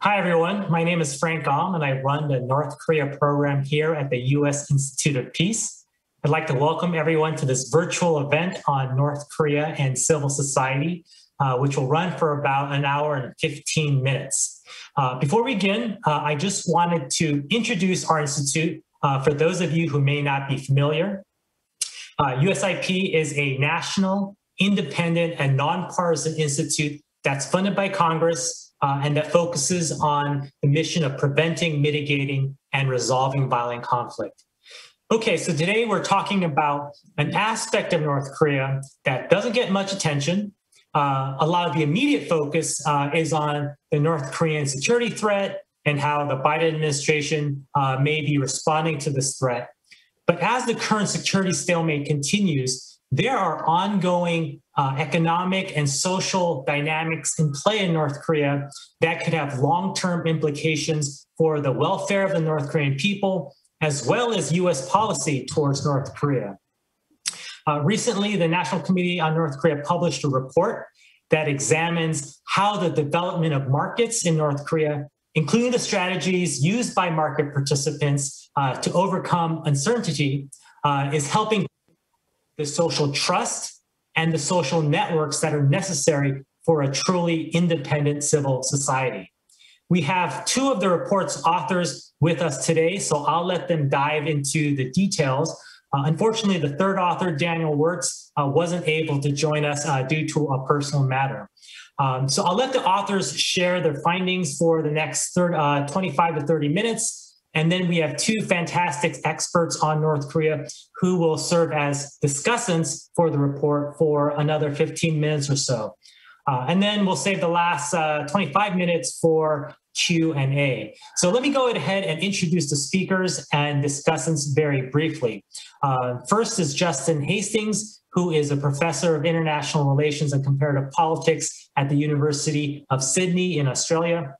Hi, everyone. My name is Frank Om, and I run the North Korea program here at the U.S. Institute of Peace. I'd like to welcome everyone to this virtual event on North Korea and civil society, which will run for about an hour and 15 minutes. Before we begin, I just wanted to introduce our institute for those of you who may not be familiar. USIP is a national, independent, and nonpartisan institute that's funded by Congress and that focuses on the mission of preventing, mitigating, and resolving violent conflict. Okay, so today we're talking about an aspect of North Korea that doesn't get much attention. A lot of the immediate focus is on the North Korean security threat and how the Biden administration may be responding to this threat. But as the current security stalemate continues, there are ongoing economic and social dynamics in play in North Korea that could have long-term implications for the welfare of the North Korean people, as well as U.S. policy towards North Korea. Recently, the National Committee on North Korea published a report that examines how the development of markets in North Korea, including the strategies used by market participants to overcome uncertainty, is helping the social trust and the social networks that are necessary for a truly independent civil society. We have two of the report's authors with us today, so I'll let them dive into the details. Unfortunately, the third author, Daniel Wirtz, wasn't able to join us due to a personal matter. So I'll let the authors share their findings for the next 25 to 30 minutes. And then we have two fantastic experts on North Korea who will serve as discussants for the report for another 15 minutes or so. And then we'll save the last 25 minutes for Q&A. So let me go ahead and introduce the speakers and discussants very briefly. First is Justin Hastings, who is a professor of international relations and comparative politics at the University of Sydney in Australia.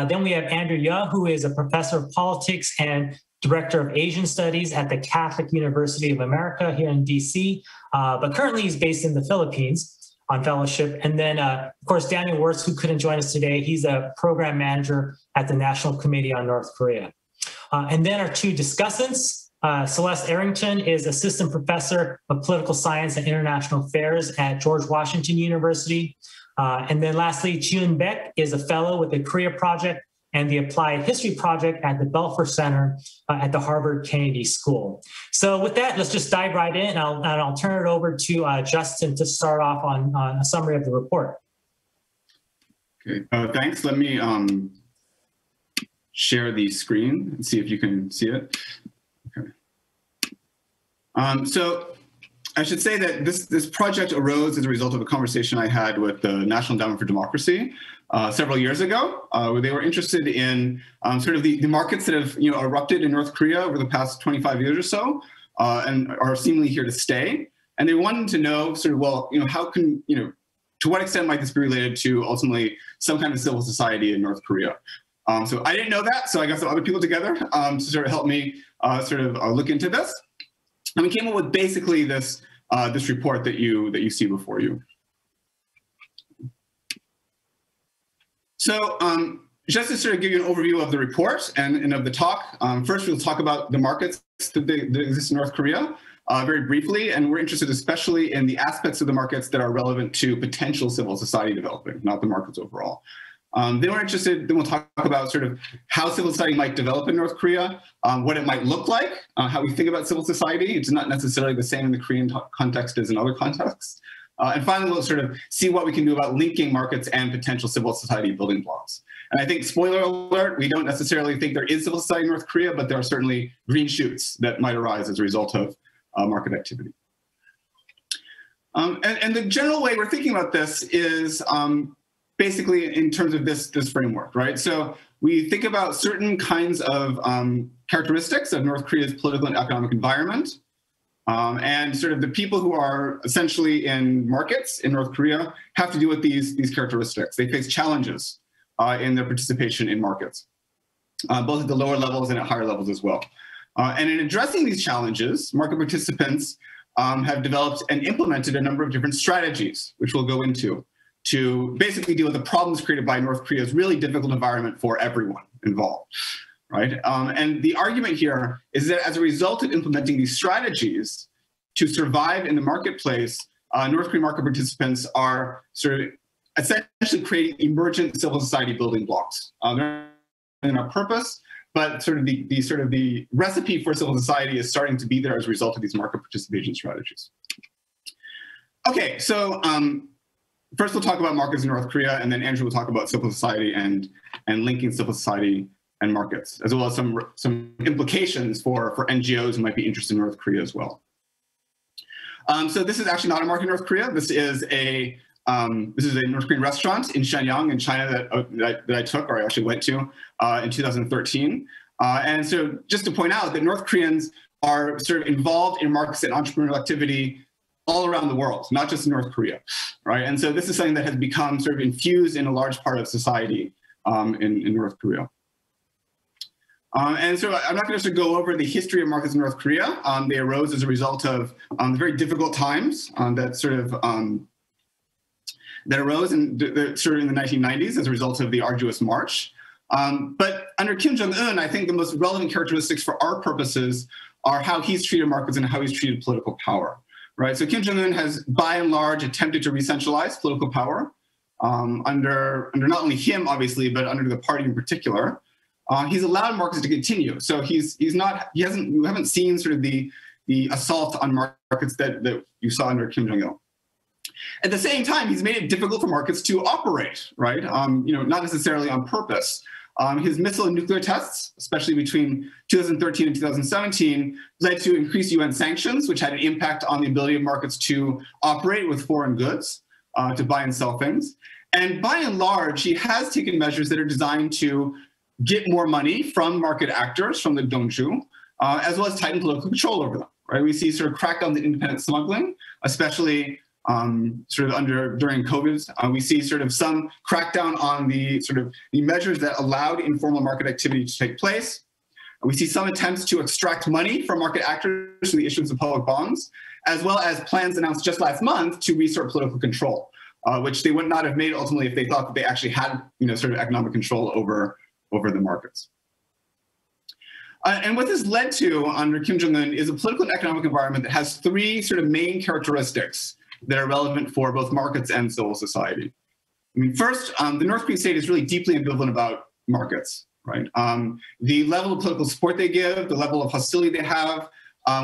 Then we have Andrew Yeh, who is a professor of politics and director of Asian studies at the Catholic University of America here in DC, but currently he's based in the Philippines on fellowship. And then, of course, Daniel Wirtz, who couldn't join us today, he's a program manager at the National Committee on North Korea. And then our two discussants, Celeste Arrington is assistant professor of political science and international affairs at George Washington University. And then lastly, Jiun Baek is a fellow with the Korea Project and the Applied History Project at the Belfer Center at the Harvard Kennedy School. So with that, let's just dive right in, and I'll turn it over to Justin to start off on a summary of the report. Okay, thanks. Let me share the screen and see if you can see it. Okay. So I should say that this project arose as a result of a conversation I had with the National Endowment for Democracy several years ago, where they were interested in sort of the markets that have erupted in North Korea over the past 25 years or so, and are seemingly here to stay. And they wanted to know sort of, well, how can, to what extent might this be related to ultimately some kind of civil society in North Korea? So I didn't know that, so I got some other people together to sort of help me look into this. And we came up with basically this report that you see before you. So just to sort of give you an overview of the report and of the talk, first we'll talk about the markets that exist in North Korea very briefly, and we're interested especially in the aspects of the markets that are relevant to potential civil society developing, not the markets overall. Then we'll talk about sort of how civil society might develop in North Korea, what it might look like, how we think about civil society. It's not necessarily the same in the Korean context as in other contexts. And finally, we'll sort of see what we can do about linking markets and potential civil society building blocks. And I think, spoiler alert, we don't necessarily think there is civil society in North Korea, but there are certainly green shoots that might arise as a result of market activity. And the general way we're thinking about this is basically in terms of this framework, right? So we think about certain kinds of characteristics of North Korea's political and economic environment, and sort of the people who are essentially in markets in North Korea have to deal with these characteristics. They face challenges in their participation in markets, both at the lower levels and at higher levels as well. And in addressing these challenges, market participants have developed and implemented a number of different strategies, which we'll go into. to basically deal with the problems created by North Korea's really difficult environment for everyone involved, right? And the argument here is that as a result of implementing these strategies to survive in the marketplace, North Korean market participants are sort of essentially creating emergent civil society building blocks. They're in a purpose, but sort of the recipe for civil society is starting to be there as a result of these market participation strategies. Okay, so first we'll talk about markets in North Korea, and then Andrew will talk about civil society and linking civil society and markets, as well as some implications for NGOs who might be interested in North Korea as well. So this is actually not a market in North Korea. This is a North Korean restaurant in Shenyang in China that I took, or I actually went to in 2013. And so just to point out that North Koreans are sort of involved in markets and entrepreneurial activity all around the world, not just in North Korea, right? And so this is something that has become sort of infused in a large part of society in North Korea. And so I'm not going to sort of go over the history of markets in North Korea. They arose as a result of very difficult times that arose in sort of in the 1990s as a result of the arduous march. But under Kim Jong-un, I think the most relevant characteristics for our purposes are how he's treated markets and how he's treated political power, right? So Kim Jong-un has, by and large, attempted to re-centralize political power under not only him, obviously, but under the party in particular. He's allowed markets to continue. So we haven't seen sort of the assault on markets that you saw under Kim Jong-il. At the same time, he's made it difficult for markets to operate, right? Not necessarily on purpose. His missile and nuclear tests, especially between 2013 and 2017, led to increased UN sanctions, which had an impact on the ability of markets to operate with foreign goods, to buy and sell things. And by and large, he has taken measures that are designed to get more money from market actors, from the Dongju, as well as tighten political control over them, right? We see sort of crackdowns in independent smuggling, especially during COVID. We see sort of some crackdown on the measures that allowed informal market activity to take place. We see some attempts to extract money from market actors through the issuance of public bonds, as well as plans announced just last month to restore political control, which they would not have made ultimately if they thought that they actually had, sort of economic control over the markets. And what this led to under Kim Jong-un is a political and economic environment that has three sort of main characteristics that are relevant for both markets and civil society. I mean, first, the North Korean state is really deeply ambivalent about markets, right? The level of political support they give, the level of hostility they have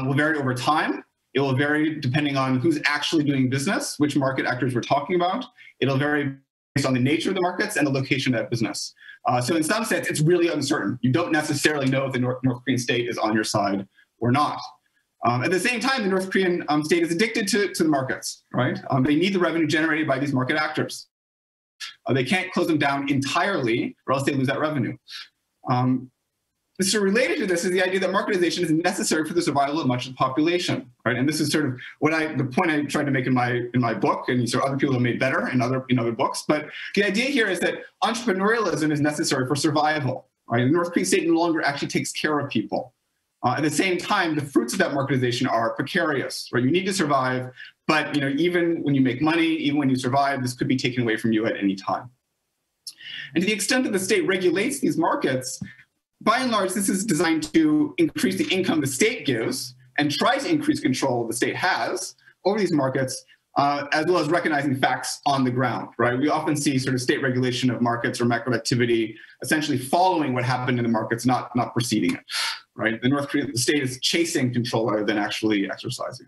will vary over time. It will vary depending on who's actually doing business, which market actors we're talking about. It'll vary based on the nature of the markets and the location of that business. So in some sense, it's really uncertain. You don't necessarily know if the North Korean state is on your side or not. At the same time, the North Korean state is addicted to the markets, right? They need the revenue generated by these market actors. They can't close them down entirely or else they lose that revenue. So related to this is the idea that marketization is necessary for the survival of much of the population, right? And this is sort of the point I tried to make in my book, and sort of other people have made better in other books. But the idea here is that entrepreneurialism is necessary for survival, right? The North Korean state no longer actually takes care of people. At the same time, the fruits of that marketization are precarious, right? You need to survive, but even when you make money, even when you survive, this could be taken away from you at any time. And to the extent that the state regulates these markets, by and large, this is designed to increase the income the state gives and try to increase control the state has over these markets, as well as recognizing facts on the ground, right? We often see sort of state regulation of markets or macro activity essentially following what happened in the markets, not preceding it, right? The state is chasing control rather than actually exercising.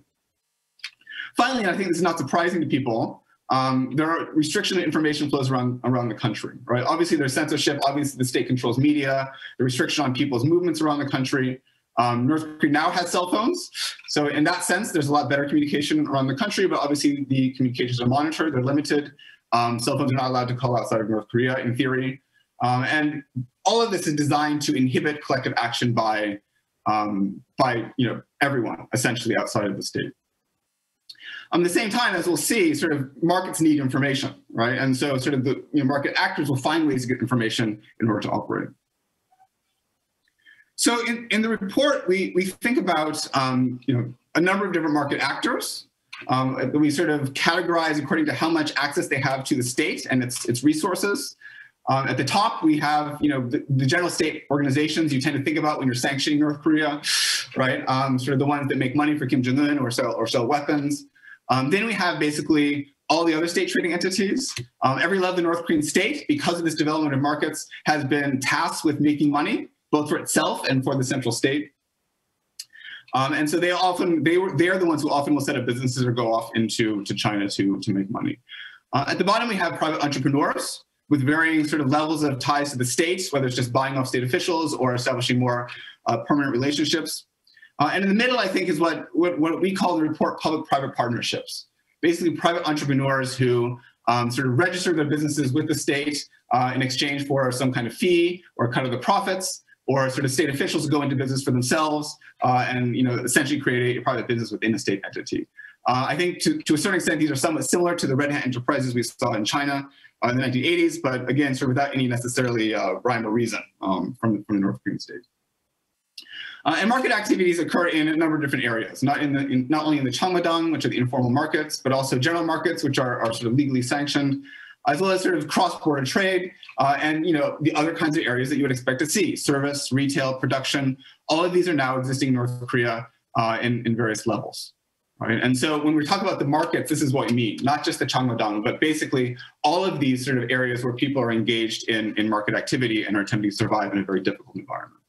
Finally, I think this is not surprising to people, there are restriction of information flows around the country, right? Obviously, there's censorship. Obviously, the state controls media. The restriction on people's movements around the country. North Korea now has cell phones. So in that sense, there's a lot better communication around the country, but obviously the communications are monitored. They're limited. Cell phones are not allowed to call outside of North Korea in theory. And all of this is designed to inhibit collective action by everyone, essentially outside of the state. At the same time, as we'll see, sort of markets need information, right? And so sort of the market actors will find ways to get information in order to operate. So in the report, we think about a number of different market actors We sort of categorize according to how much access they have to the state and its resources. At the top, we have, the general state organizations you tend to think about when you're sanctioning North Korea, right? Sort of the ones that make money for Kim Jong-un or sell weapons. Then we have basically all the other state trading entities. Every level of the North Korean state, because of this development of markets, has been tasked with making money, both for itself and for the central state. And so they are the ones who often will set up businesses or go off into China to make money. At the bottom, we have private entrepreneurs with varying sort of levels of ties to the states, whether it's just buying off state officials or establishing more permanent relationships. And in the middle, I think, is what we call in the report public-private partnerships. Basically, private entrepreneurs who sort of register their businesses with the state in exchange for some kind of fee or cut of the profits, or sort of state officials who go into business for themselves and essentially create a private business within a state entity. I think to a certain extent, these are somewhat similar to the Red Hat enterprises we saw in China in the 1980s, but again, sort of without any necessarily rhyme or reason from the North Korean state. And market activities occur in a number of different areas, not only in the Changmadang, which are the informal markets, but also general markets, which are sort of legally sanctioned, as well as sort of cross-border trade and the other kinds of areas that you would expect to see: service, retail, production. All of these are now existing in North Korea in various levels. Right? And so when we talk about the markets, this is what we mean, not just the Changmadang, but basically all of these sort of areas where people are engaged in market activity and are attempting to survive in a very difficult environment.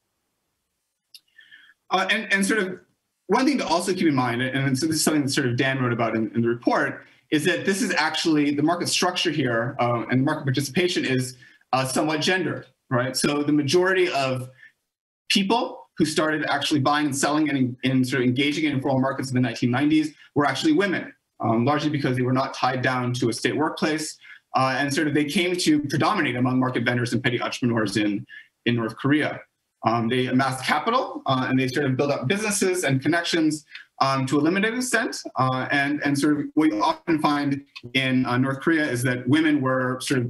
And sort of one thing to also keep in mind, and so this is something that sort of Dan wrote about in the report, is that this is actually the market structure here and market participation is somewhat gendered, right? So the majority of people who started actually buying and selling and sort of engaging in informal markets in the 1990s were actually women, largely because they were not tied down to a state workplace. And sort of they came to predominate among market vendors and petty entrepreneurs in North Korea. They amassed capital and they sort of built up businesses and connections to a limited extent. And sort of what you often find in North Korea is that women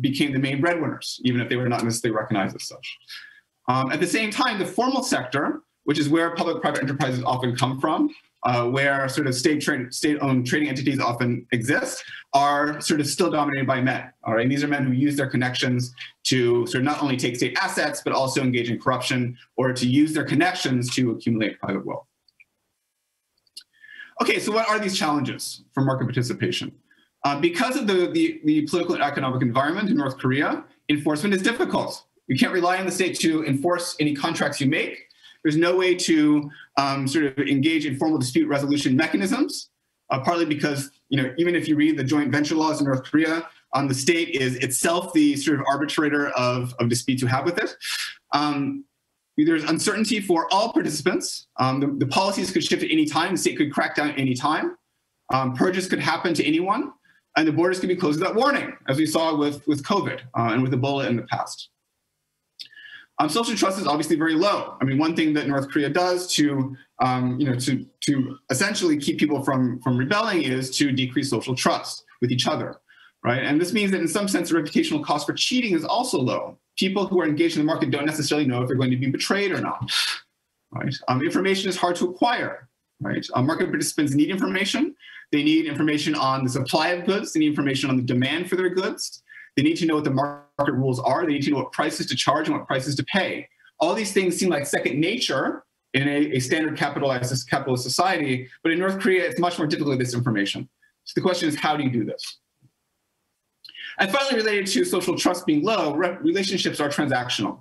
became the main breadwinners, even if they were not necessarily recognized as such. At the same time, the formal sector, which is where public-private enterprises often come from, where sort of state-owned trading entities often exist, are sort of still dominated by men. All right, and these are men who use their connections to sort of not only take state assets, but also engage in corruption or to use their connections to accumulate private wealth. Okay, so what are these challenges for market participation? Because of the political and economic environment in North Korea, enforcement is difficult. You can't rely on the state to enforce any contracts you make. There's no way to sort of engage in formal dispute resolution mechanisms, partly because, even if you read the joint venture laws in North Korea, the state is itself the sort of arbitrator of disputes you have with it. There's uncertainty for all participants. The policies could shift at any time. The state could crack down at any time. Purges could happen to anyone, and the borders could be closed without warning, as we saw with COVID and with Ebola in the past. Social trust is obviously very low. I mean, one thing that North Korea does to essentially keep people from rebelling is to decrease social trust with each other, right? And this means that in some sense, the reputational cost for cheating is also low. People who are engaged in the market don't necessarily know if they're going to be betrayed or not, right? Information is hard to acquire, right? Market participants need information. They need information on the supply of goods. They need information on the demand for their goods. They need to know what the market rules are. They need to know what prices to charge and what prices to pay. All these things seem like second nature in a standard capitalist society, but in North Korea, it's much more difficult with this information. So the question is, how do you do this? And finally, related to social trust being low, relationships are transactional,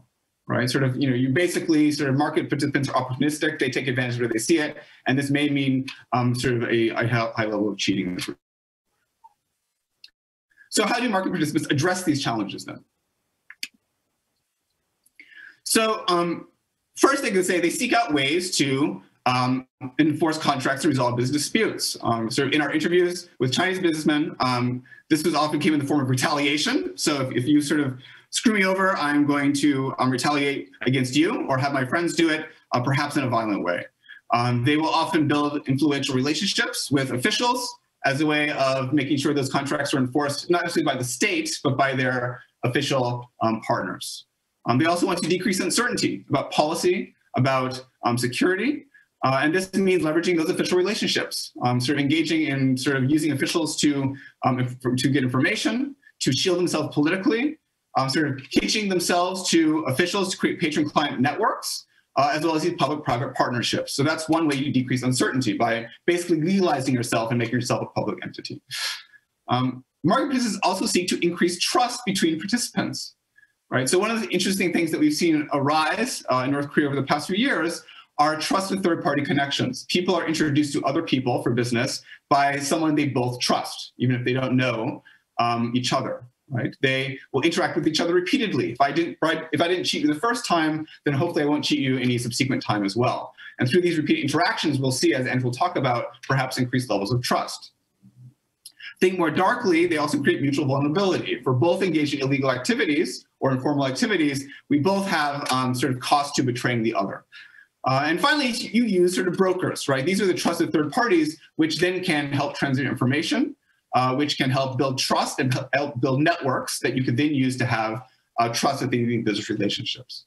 right? Sort of, you basically sort of market participants are opportunistic. They take advantage of where they see it, and this may mean sort of a high level of cheating. So how do market participants address these challenges then? So first they could say they seek out ways to enforce contracts and resolve business disputes. So in our interviews with Chinese businessmen, this often came in the form of retaliation. So if you sort of screw me over, I'm going to retaliate against you or have my friends do it, perhaps in a violent way. They will often build influential relationships with officials as a way of making sure those contracts are enforced, not necessarily by the state, but by their official partners. They also want to decrease uncertainty about policy, about security. And this means leveraging those official relationships, sort of engaging in sort of using officials to get information, to shield themselves politically, sort of teaching themselves to officials to create patron-client networks, as well as these public-private partnerships. So that's one way you decrease uncertainty, by basically legalizing yourself and making yourself a public entity. Marketplaces also seek to increase trust between participants, right? So one of the interesting things that we've seen arise in North Korea over the past few years are trusted third-party connections. People are introduced to other people for business by someone they both trust, even if they don't know each other, right? They will interact with each other repeatedly. If I didn't cheat you the first time, then hopefully I won't cheat you any subsequent time as well. And through these repeated interactions, we'll see, as Andrew will talk about, perhaps increased levels of trust. Think more darkly, they also create mutual vulnerability. If we're both engaged in illegal activities or informal activities, we both have sort of cost to betraying the other. And finally, you use sort of brokers, right? These are the trusted third parties, which then can help transit information, which can help build trust and help build networks that you could then use to have trust within business relationships.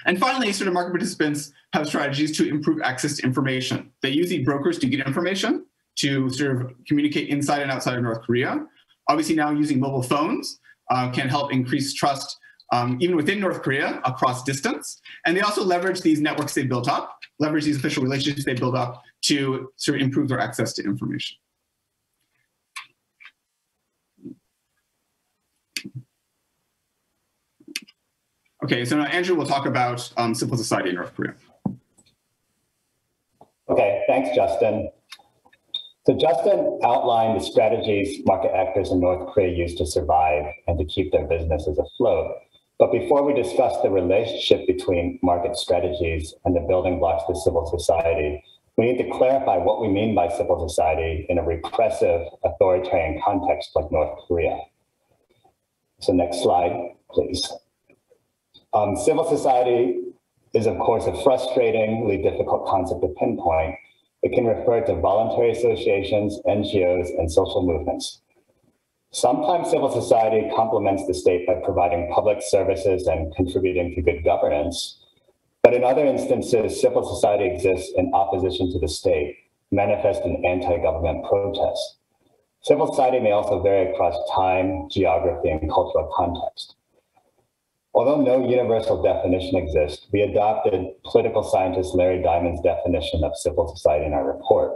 And finally, sort of market participants have strategies to improve access to information. They use these brokers to get information, to sort of communicate inside and outside of North Korea. Obviously now using mobile phones can help increase trust even within North Korea across distance. And they also leverage these networks they built up, leverage these official relationships they build up to sort of improve their access to information. Okay, so now Andrew will talk about civil society in North Korea. Okay, thanks, Justin. So Justin outlined the strategies market actors in North Korea use to survive and to keep their businesses afloat. But before we discuss the relationship between market strategies and the building blocks of civil society, we need to clarify what we mean by civil society in a repressive, authoritarian context like North Korea. So next slide, please. Civil society is, of course, a frustratingly difficult concept to pinpoint. It can refer to voluntary associations, NGOs, and social movements. Sometimes civil society complements the state by providing public services and contributing to good governance. But in other instances, civil society exists in opposition to the state, manifest in anti-government protests. Civil society may also vary across time, geography, and cultural context. Although no universal definition exists, we adopted political scientist Larry Diamond's definition of civil society in our report.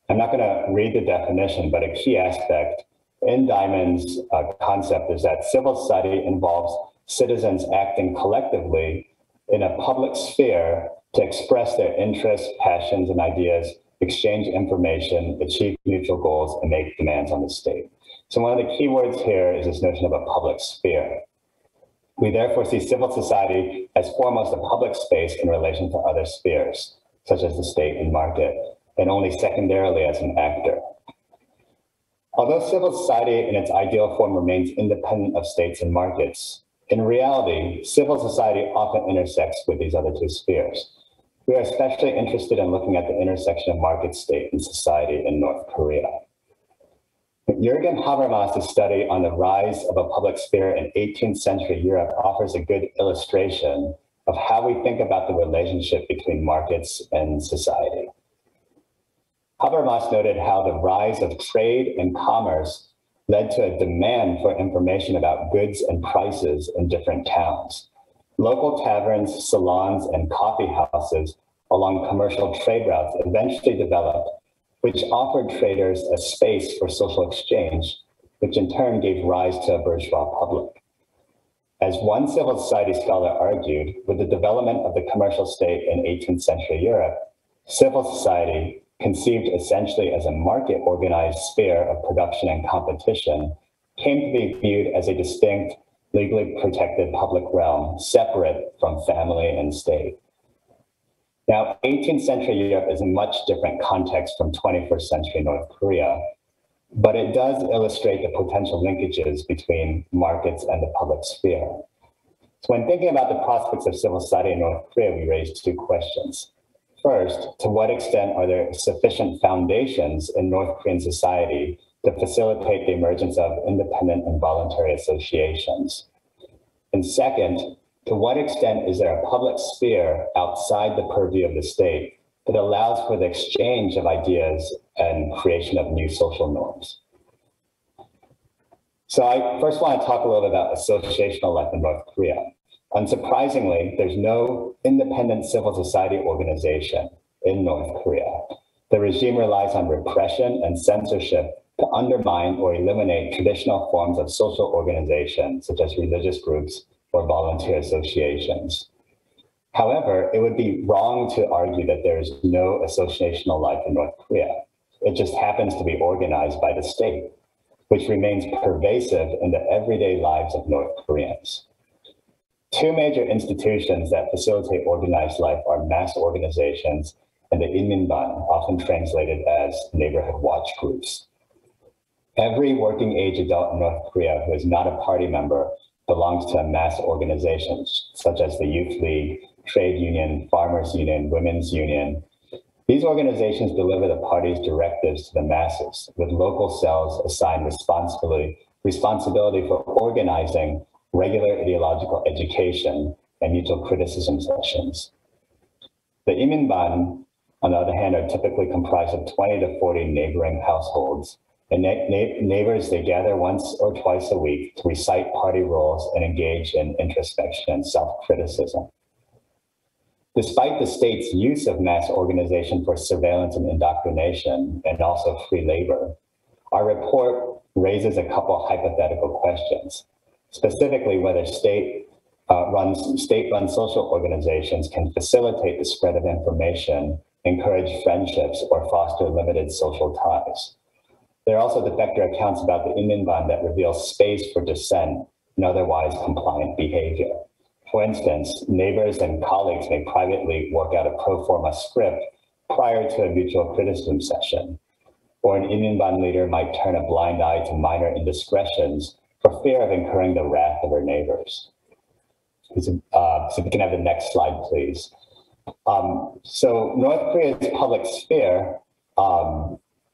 I'm not going to read the definition, but a key aspect in Diamond's concept is that civil society involves citizens acting collectively in a public sphere to express their interests, passions, and ideas, exchange information, achieve mutual goals, and make demands on the state. So one of the key words here is this notion of a public sphere. We therefore see civil society as foremost a public space in relation to other spheres, such as the state and market, and only secondarily as an actor. Although civil society in its ideal form remains independent of states and markets, in reality, civil society often intersects with these other two spheres. We are especially interested in looking at the intersection of market, state, and society in North Korea. Jürgen Habermas's study on the rise of a public sphere in 18th century Europe offers a good illustration of how we think about the relationship between markets and society. Habermas noted how the rise of trade and commerce led to a demand for information about goods and prices in different towns. Local taverns, salons, and coffee houses along commercial trade routes eventually developed, which offered traders a space for social exchange, which in turn gave rise to a bourgeois public. As one civil society scholar argued, with the development of the commercial state in 18th century Europe, civil society, conceived essentially as a market-organized sphere of production and competition, came to be viewed as a distinct, legally protected public realm, separate from family and state. Now, 18th century Europe is a much different context from 21st century North Korea, but it does illustrate the potential linkages between markets and the public sphere. So when thinking about the prospects of civil society in North Korea, we raised two questions. First, to what extent are there sufficient foundations in North Korean society to facilitate the emergence of independent and voluntary associations? And second, to what extent is there a public sphere outside the purview of the state that allows for the exchange of ideas and creation of new social norms. So I first want to talk a little bit about associational life in North Korea. Unsurprisingly, there's no independent civil society organization in North Korea. The regime relies on repression and censorship to undermine or eliminate traditional forms of social organization, such as religious groups or volunteer associations. However, it would be wrong to argue that there is no associational life in North Korea. It just happens to be organized by the state, which remains pervasive in the everyday lives of North Koreans. Two major institutions that facilitate organized life are mass organizations and the Inminban, often translated as neighborhood watch groups. Every working age adult in North Korea who is not a party member belongs to a mass organization, such as the Youth League, Trade Union, Farmers Union, Women's Union. These organizations deliver the party's directives to the masses, with local cells assigned responsibility for organizing regular ideological education and mutual criticism sessions. The Iminban, on the other hand, are typically comprised of 20 to 40 neighboring households. And neighbors, they gather once or twice a week to recite party roles and engage in introspection and self-criticism. Despite the state's use of mass organization for surveillance and indoctrination, and also free labor, our report raises a couple hypothetical questions, specifically whether state-run social organizations can facilitate the spread of information, encourage friendships, or foster limited social ties. There are also defector accounts about the Inminban that reveal space for dissent and otherwise compliant behavior. For instance, neighbors and colleagues may privately work out a pro forma script prior to a mutual criticism session, or an Inminban leader might turn a blind eye to minor indiscretions for fear of incurring the wrath of her neighbors. So if we can have the next slide, please. So North Korea's public sphere,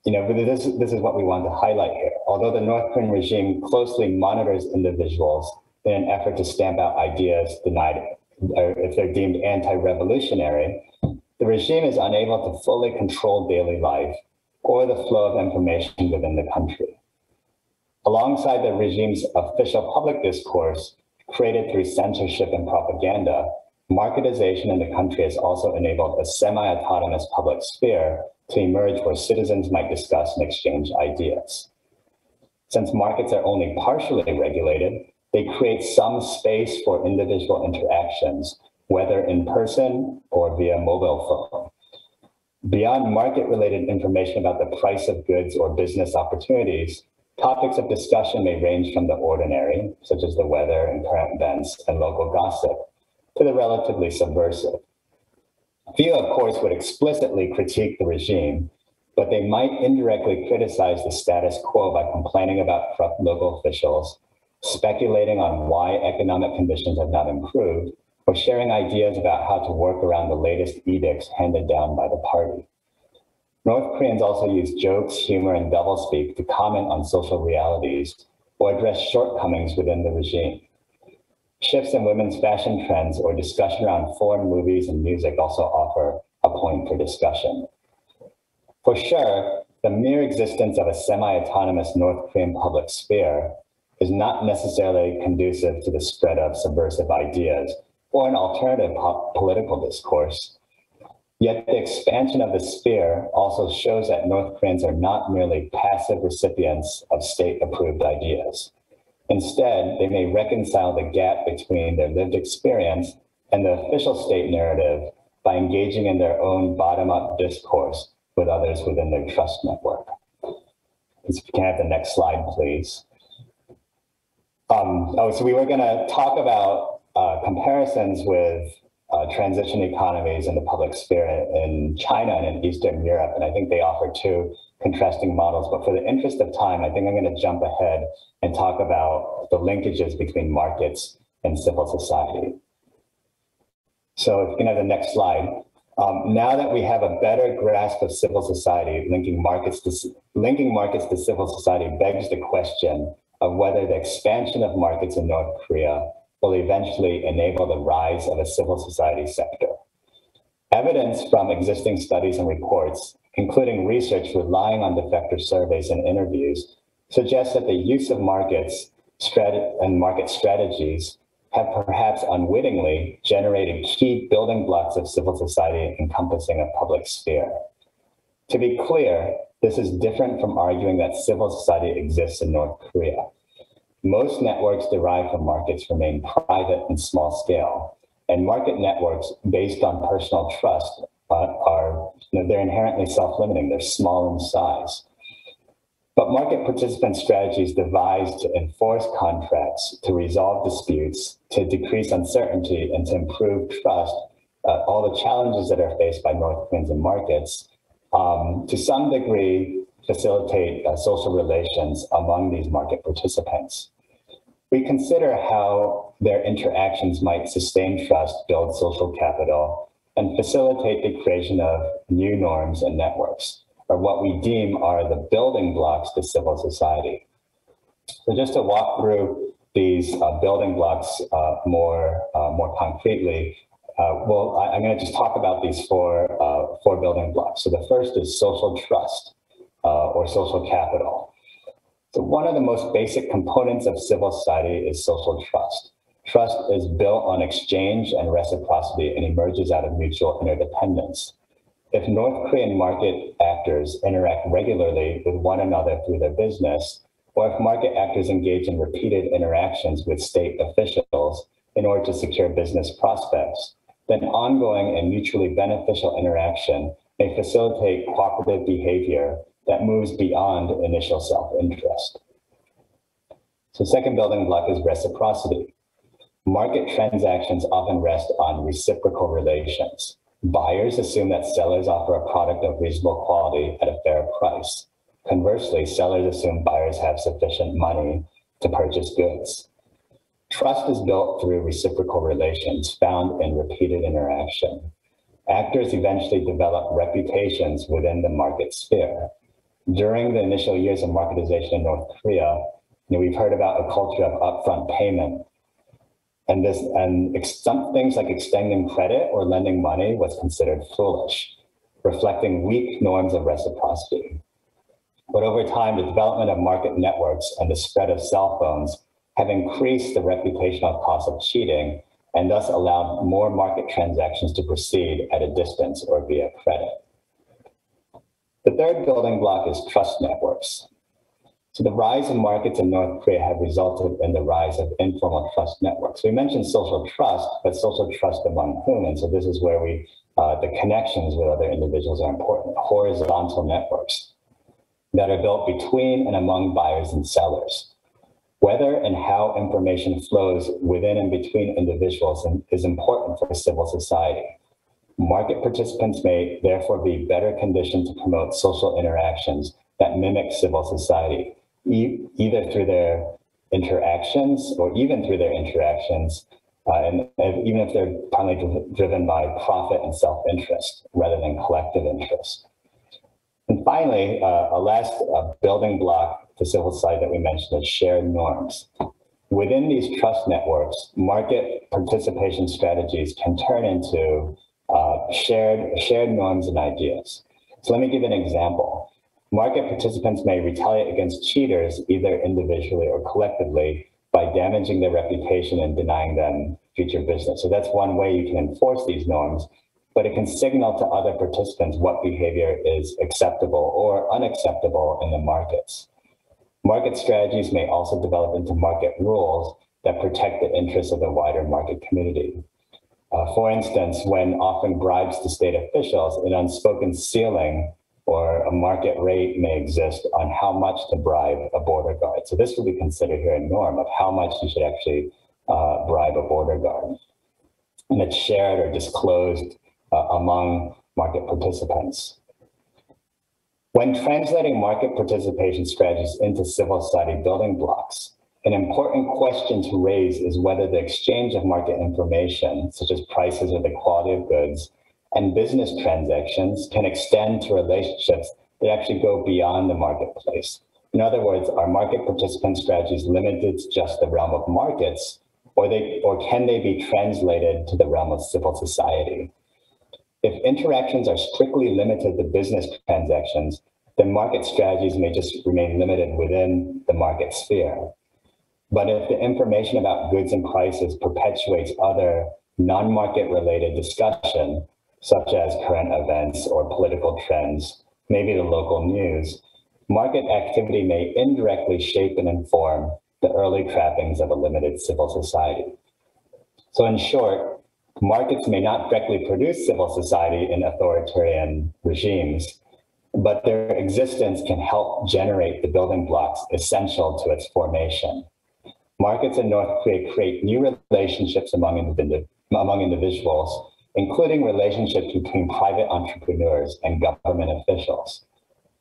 this is what we want to highlight here. Although the North Korean regime closely monitors individuals in an effort to stamp out ideas denied, or if they're deemed anti-revolutionary, the regime is unable to fully control daily life or the flow of information within the country. Alongside the regime's official public discourse, created through censorship and propaganda, marketization in the country has also enabled a semi-autonomous public sphere to emerge where citizens might discuss and exchange ideas. Since markets are only partially regulated, they create some space for individual interactions, whether in person or via mobile phone. Beyond market-related information about the price of goods or business opportunities, topics of discussion may range from the ordinary, such as the weather and current events and local gossip, to the relatively subversive. Few, of course, would explicitly critique the regime, but they might indirectly criticize the status quo by complaining about corrupt local officials, speculating on why economic conditions have not improved, or sharing ideas about how to work around the latest edicts handed down by the party. North Koreans also use jokes, humor, and doublespeak to comment on social realities or address shortcomings within the regime. Shifts in women's fashion trends or discussion around foreign movies and music also offer a point for discussion. For sure, the mere existence of a semi-autonomous North Korean public sphere is not necessarily conducive to the spread of subversive ideas or an alternative political discourse. Yet the expansion of the sphere also shows that North Koreans are not merely passive recipients of state-approved ideas. Instead, they may reconcile the gap between their lived experience and the official state narrative by engaging in their own bottom-up discourse with others within their trust network. If you can have the next slide, please. So we were going to talk about comparisons with transition economies in the public sphere in China and in Eastern Europe, and I think they offer two contrasting models. But for the interest of time, I think I'm going to jump ahead and talk about the linkages between markets and civil society. So if you can have the next slide. Now that we have a better grasp of civil society, linking markets to civil society begs the question of whether the expansion of markets in North Korea will eventually enable the rise of a civil society sector. Evidence from existing studies and reports, including research relying on defector surveys and interviews, suggests that the use of markets and market strategies have perhaps unwittingly generated key building blocks of civil society encompassing a public sphere. To be clear, this is different from arguing that civil society exists in North Korea. Most networks derived from markets remain private and small scale, and market networks based on personal trust they're inherently self-limiting. They're small in size. But market participant strategies devised to enforce contracts, to resolve disputes, to decrease uncertainty, and to improve trust, all the challenges that are faced by North Koreans in markets, to some degree facilitate social relations among these market participants. We consider how their interactions might sustain trust, build social capital, and facilitate the creation of new norms and networks, or what we deem are the building blocks to civil society. So just to walk through these building blocks more concretely, I'm going to just talk about these four building blocks. So the first is social trust or social capital. So one of the most basic components of civil society is social trust. Trust is built on exchange and reciprocity and emerges out of mutual interdependence. If North Korean market actors interact regularly with one another through their business, or if market actors engage in repeated interactions with state officials in order to secure business prospects, then ongoing and mutually beneficial interaction may facilitate cooperative behavior that moves beyond initial self-interest. So second building block is reciprocity. Market transactions often rest on reciprocal relations. Buyers assume that sellers offer a product of reasonable quality at a fair price. Conversely, sellers assume buyers have sufficient money to purchase goods. Trust is built through reciprocal relations found in repeated interaction. Actors eventually develop reputations within the market sphere. During the initial years of marketization in North Korea, we've heard about a culture of upfront payment. And some things like extending credit or lending money was considered foolish, reflecting weak norms of reciprocity. But over time, the development of market networks and the spread of cell phones have increased the reputational cost of cheating and thus allowed more market transactions to proceed at a distance or via credit. The third building block is trust networks. So the rise in markets in North Korea have resulted in the rise of informal trust networks. We mentioned social trust, but social trust among whom? And so this is where the connections with other individuals are important. Horizontal networks that are built between and among buyers and sellers. Whether and how information flows within and between individuals is important for civil society. Market participants may therefore be better conditioned to promote social interactions that mimic civil society, either through their interactions or even through their interactions, and even if they're primarily driven by profit and self-interest rather than collective interest. And finally, a last building block to civil society that we mentioned is shared norms. Within these trust networks, market participation strategies can turn into shared norms and ideas. So let me give an example. Market participants may retaliate against cheaters either individually or collectively by damaging their reputation and denying them future business. So that's one way you can enforce these norms, but it can signal to other participants what behavior is acceptable or unacceptable in the markets. Market strategies may also develop into market rules that protect the interests of the wider market community. For instance, when offering bribes to state officials, an unspoken ceiling or a market rate may exist on how much to bribe a border guard. So this would be considered here a norm of how much you should actually bribe a border guard. And it's shared or disclosed among market participants. When translating market participation strategies into civil society building blocks, an important question to raise is whether the exchange of market information, such as prices or the quality of goods, and business transactions can extend to relationships that actually go beyond the marketplace. In other words, are market participant strategies limited to just the realm of markets, or can they be translated to the realm of civil society? If interactions are strictly limited to business transactions, then market strategies may just remain limited within the market sphere. But if the information about goods and prices perpetuates other non-market related discussion, such as current events or political trends, maybe the local news, market activity may indirectly shape and inform the early trappings of a limited civil society. So in short, markets may not directly produce civil society in authoritarian regimes, but their existence can help generate the building blocks essential to its formation. Markets in North Korea create new relationships among individuals, including relationships between private entrepreneurs and government officials.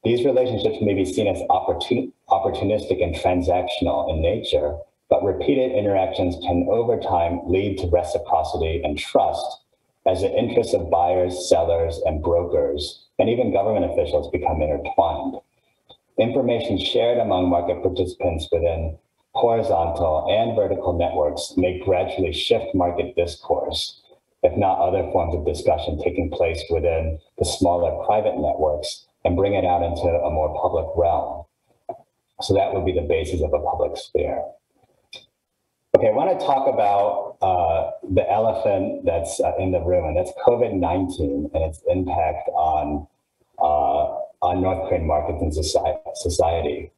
These relationships may be seen as opportunistic and transactional in nature, but repeated interactions can over time lead to reciprocity and trust as the interests of buyers, sellers, and brokers, and even government officials become intertwined. Information shared among market participants within horizontal and vertical networks may gradually shift market discourse, if not other forms of discussion taking place within the smaller private networks, and bring it out into a more public realm. So that would be the basis of a public sphere. Okay, I want to talk about the elephant that's in the room, and that's COVID-19 and its impact on North Korean markets and society.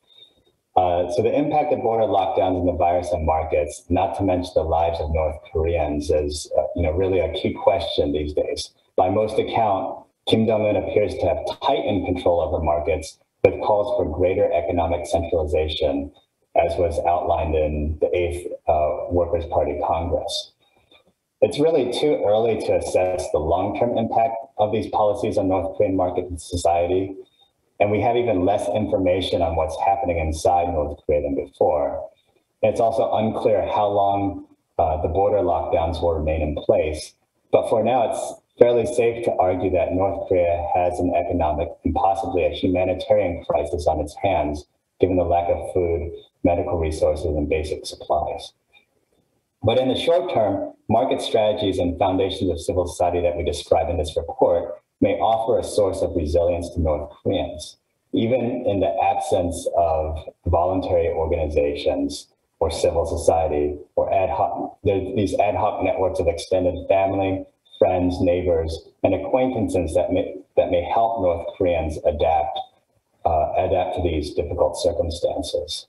So the impact of border lockdowns and the virus on markets, not to mention the lives of North Koreans, is really a key question these days. By most account, Kim Jong-un appears to have tightened control over markets, with calls for greater economic centralization, as was outlined in the 8th Workers' Party Congress. It's really too early to assess the long-term impact of these policies on North Korean market and society. And we have even less information on what's happening inside North Korea than before. And it's also unclear how long the border lockdowns will remain in place. But for now, it's fairly safe to argue that North Korea has an economic and possibly a humanitarian crisis on its hands, given the lack of food, medical resources, and basic supplies. But in the short term, market strategies and foundations of civil society that we describe in this report may offer a source of resilience to North Koreans, even in the absence of voluntary organizations or civil society or ad hoc. These ad hoc networks of extended family, friends, neighbors, and acquaintances that may help North Koreans adapt to these difficult circumstances.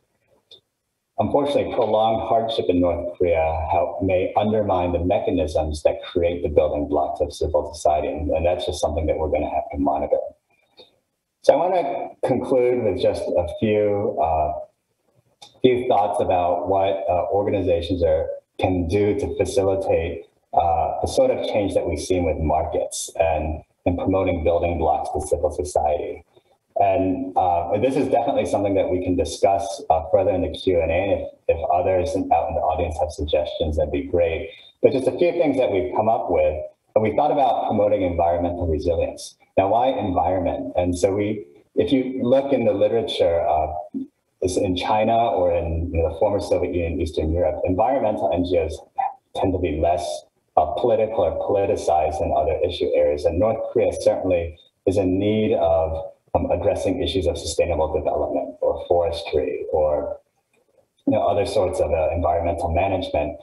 Unfortunately, prolonged hardship in North Korea may undermine the mechanisms that create the building blocks of civil society, and that's just something that we're going to have to monitor. So I want to conclude with just a few thoughts about what organizations can do to facilitate the sort of change that we've seen with markets and promoting building blocks to civil society. And this is definitely something that we can discuss further in the Q&A. If others out in the audience have suggestions, that'd be great. But just a few things that we've come up with. We thought about promoting environmental resilience. Now, why environment? And so if you look in the literature, in China or in the former Soviet Union, Eastern Europe, environmental NGOs tend to be less political or politicized than other issue areas. And North Korea certainly is in need of addressing issues of sustainable development or forestry or other sorts of environmental management.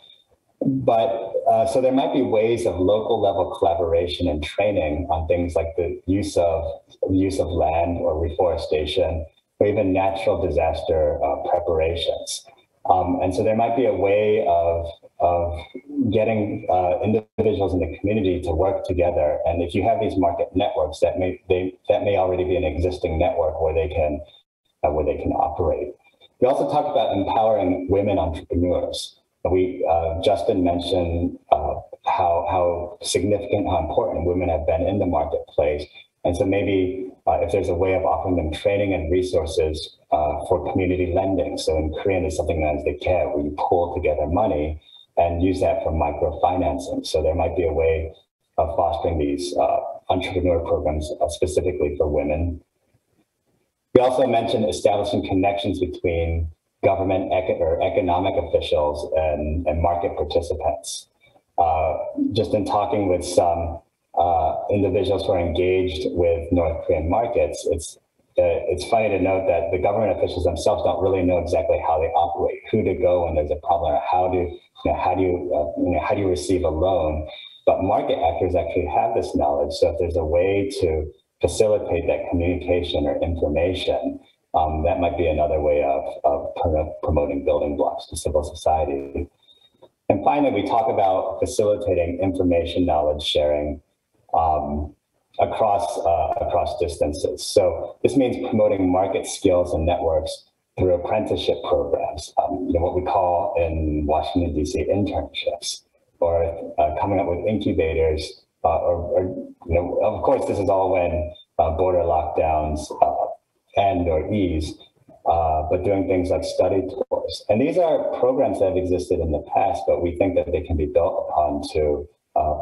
But so there might be ways of local level collaboration and training on things like the use of land or reforestation or even natural disaster preparations. And so there might be a way of getting individuals in the community to work together. And if you have these market networks, that may already be an existing network where they can operate. We also talked about empowering women entrepreneurs. Justin mentioned how significant, how important women have been in the marketplace. And so maybe if there's a way of offering them training and resources for community lending. So in Korean, there's something known as the KAE, where you pool together money and use that for microfinancing. So there might be a way of fostering these entrepreneur programs specifically for women. We also mentioned establishing connections between government or economic officials and market participants. Just in talking with some individuals who are engaged with North Korean markets, it's funny to note that the government officials themselves don't really know exactly how they operate, who to go when there's a problem, or how do you receive a loan. But market actors actually have this knowledge. So if there's a way to facilitate that communication or information, that might be another way of promoting building blocks to civil society. And finally, we talk about facilitating information knowledge sharing across distances. So this means promoting market skills and networks through apprenticeship programs, what we call in Washington, D.C. internships, or coming up with incubators, of course, this is all when border lockdowns end or ease, but doing things like study tours. And these are programs that have existed in the past, but we think that they can be built upon to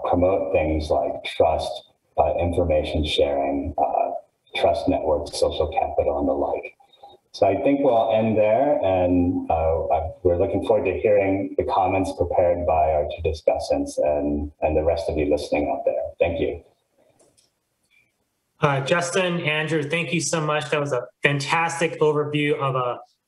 promote things like trust, information sharing, trust networks, social capital, and the like. So I think we'll end there, and we're looking forward to hearing the comments prepared by our two discussants and the rest of you listening out there. Thank you. Justin, Andrew, thank you so much. That was a fantastic overview of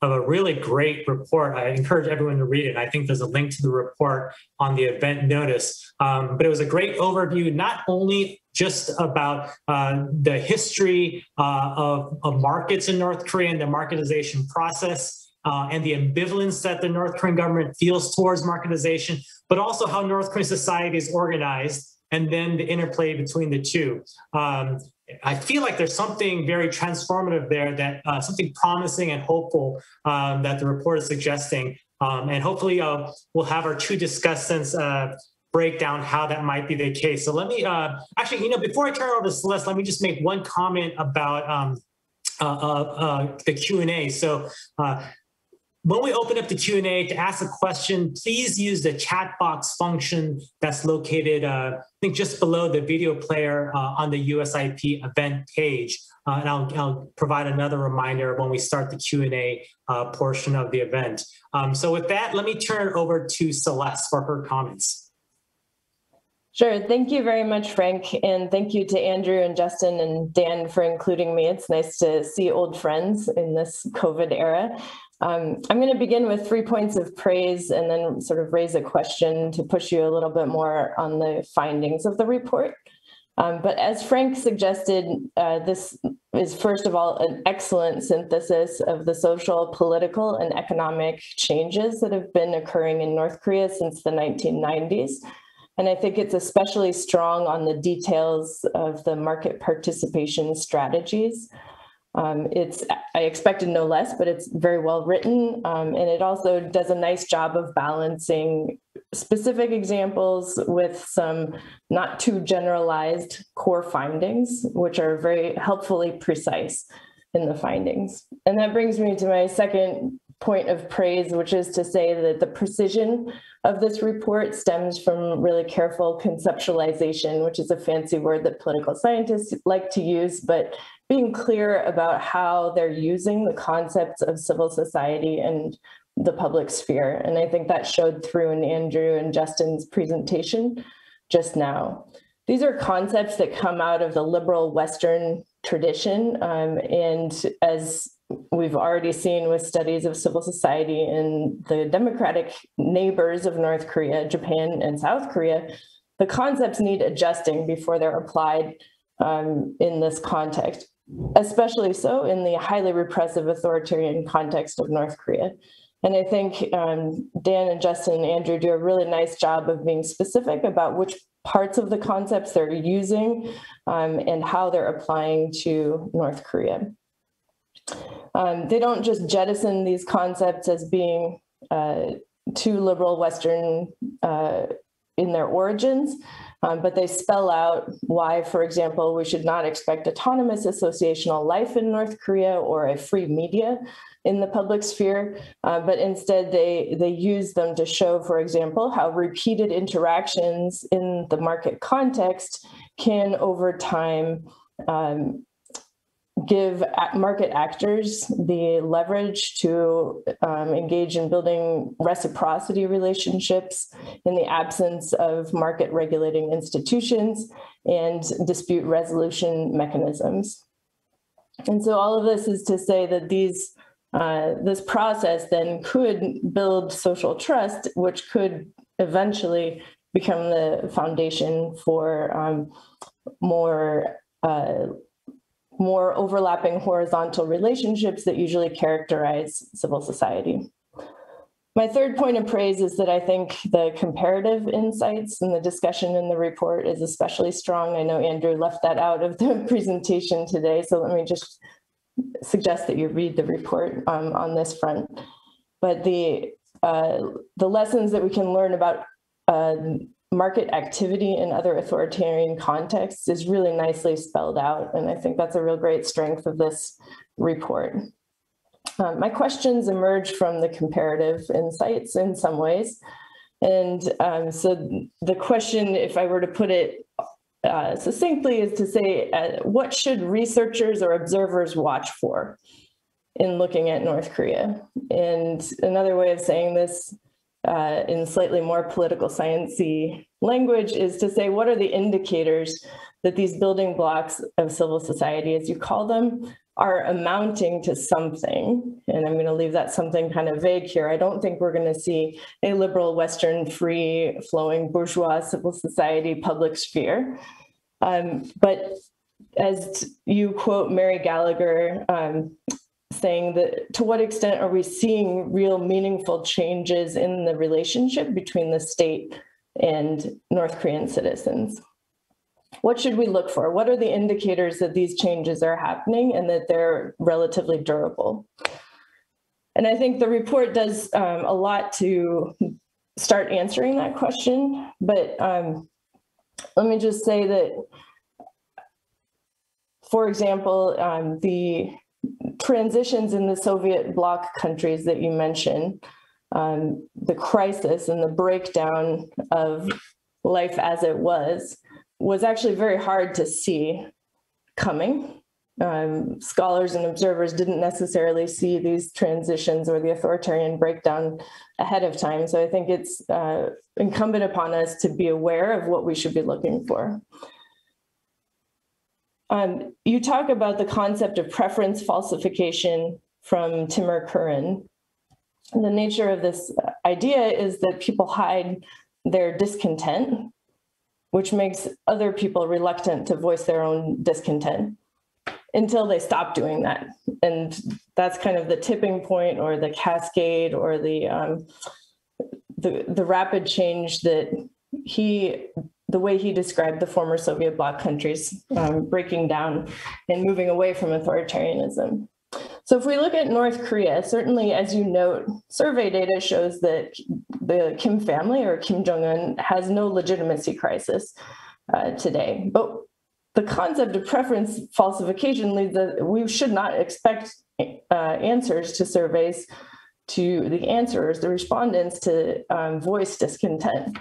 a really great report. I encourage everyone to read it. I think there's a link to the report on the event notice. But it was a great overview, not only just about the history of markets in North Korea and the marketization process and the ambivalence that the North Korean government feels towards marketization, but also how North Korean society is organized and then the interplay between the two. I feel like there's something very transformative there, that something promising and hopeful that the report is suggesting. And hopefully we'll have our two discussants break down how that might be the case. So let me, actually, before I turn it over to Celeste, let me just make one comment about the Q&A. So when we open up the Q&A to ask a question, please use the chat box function that's located, I think, just below the video player on the USIP event page. And I'll provide another reminder when we start the Q&A portion of the event. So with that, let me turn it over to Celeste for her comments. Sure. Thank you very much, Frank. And thank you to Andrew and Justin and Dan for including me. It's nice to see old friends in this COVID era. I'm going to begin with 3 points of praise and then sort of raise a question to push you a little bit more on the findings of the report. But as Frank suggested, this is, first of all, an excellent synthesis of the social, political, and economic changes that have been occurring in North Korea since the 1990s. And I think it's especially strong on the details of the market participation strategies. I expected no less, but it's very well written. And it also does a nice job of balancing specific examples with some not too generalized core findings, which are very helpfully precise in the findings. And that brings me to my second point of praise, which is to say that the precision of this report stems from really careful conceptualization, which is a fancy word that political scientists like to use, but being clear about how they're using the concepts of civil society and the public sphere. And I think that showed through in Andrew and Justin's presentation just now. These are concepts that come out of the liberal Western tradition. And as we've already seen with studies of civil society in the democratic neighbors of North Korea, Japan, and South Korea, the concepts need adjusting before they're applied in this context, especially so in the highly repressive authoritarian context of North Korea. And I think Dan and Justin and Andrew do a really nice job of being specific about which parts of the concepts they're using and how they're applying to North Korea. They don't just jettison these concepts as being too liberal Western in their origins, but they spell out why, for example, we should not expect autonomous associational life in North Korea or a free media in the public sphere, but instead they use them to show, for example, how repeated interactions in the market context can over time give market actors the leverage to engage in building reciprocity relationships in the absence of market regulating institutions and dispute resolution mechanisms. And so all of this is to say that this process then could build social trust, which could eventually become the foundation for more overlapping horizontal relationships that usually characterize civil society. My third point of praise is that I think the comparative insights and the discussion in the report is especially strong. I know Andrew left that out of the presentation today, so let me just suggest that you read the report on this front. But the lessons that we can learn about market activity in other authoritarian contexts is really nicely spelled out. And I think that's a real great strength of this report. My questions emerge from the comparative insights in some ways. And so the question, if I were to put it succinctly, is to say, what should researchers or observers watch for in looking at North Korea? And another way of saying this in slightly more political science-y language is to say, what are the indicators that these building blocks of civil society, as you call them, are amounting to something? And I'm going to leave that something kind of vague here. I don't think we're going to see a liberal, Western, free-flowing bourgeois civil society public sphere. But as you quote Mary Gallagher, saying that to what extent are we seeing real meaningful changes in the relationship between the state and North Korean citizens? What should we look for? What are the indicators that these changes are happening and that they're relatively durable? And I think the report does a lot to start answering that question, but let me just say that, for example, the transitions in the Soviet bloc countries that you mentioned, the crisis and the breakdown of life as it was actually very hard to see coming. Scholars and observers didn't necessarily see these transitions or the authoritarian breakdown ahead of time. So I think it's incumbent upon us to be aware of what we should be looking for. You talk about the concept of preference falsification from Timur Kuran. The nature of this idea is that people hide their discontent, which makes other people reluctant to voice their own discontent until they stop doing that. And that's kind of the tipping point or the cascade or the rapid change that the way he described the former Soviet bloc countries breaking down and moving away from authoritarianism. So if we look at North Korea, certainly, as you note, survey data shows that the Kim family or Kim Jong-un has no legitimacy crisis today. But the concept of preference falsification leads that we should not expect answers to surveys to the answerers, the respondents, to voice discontent.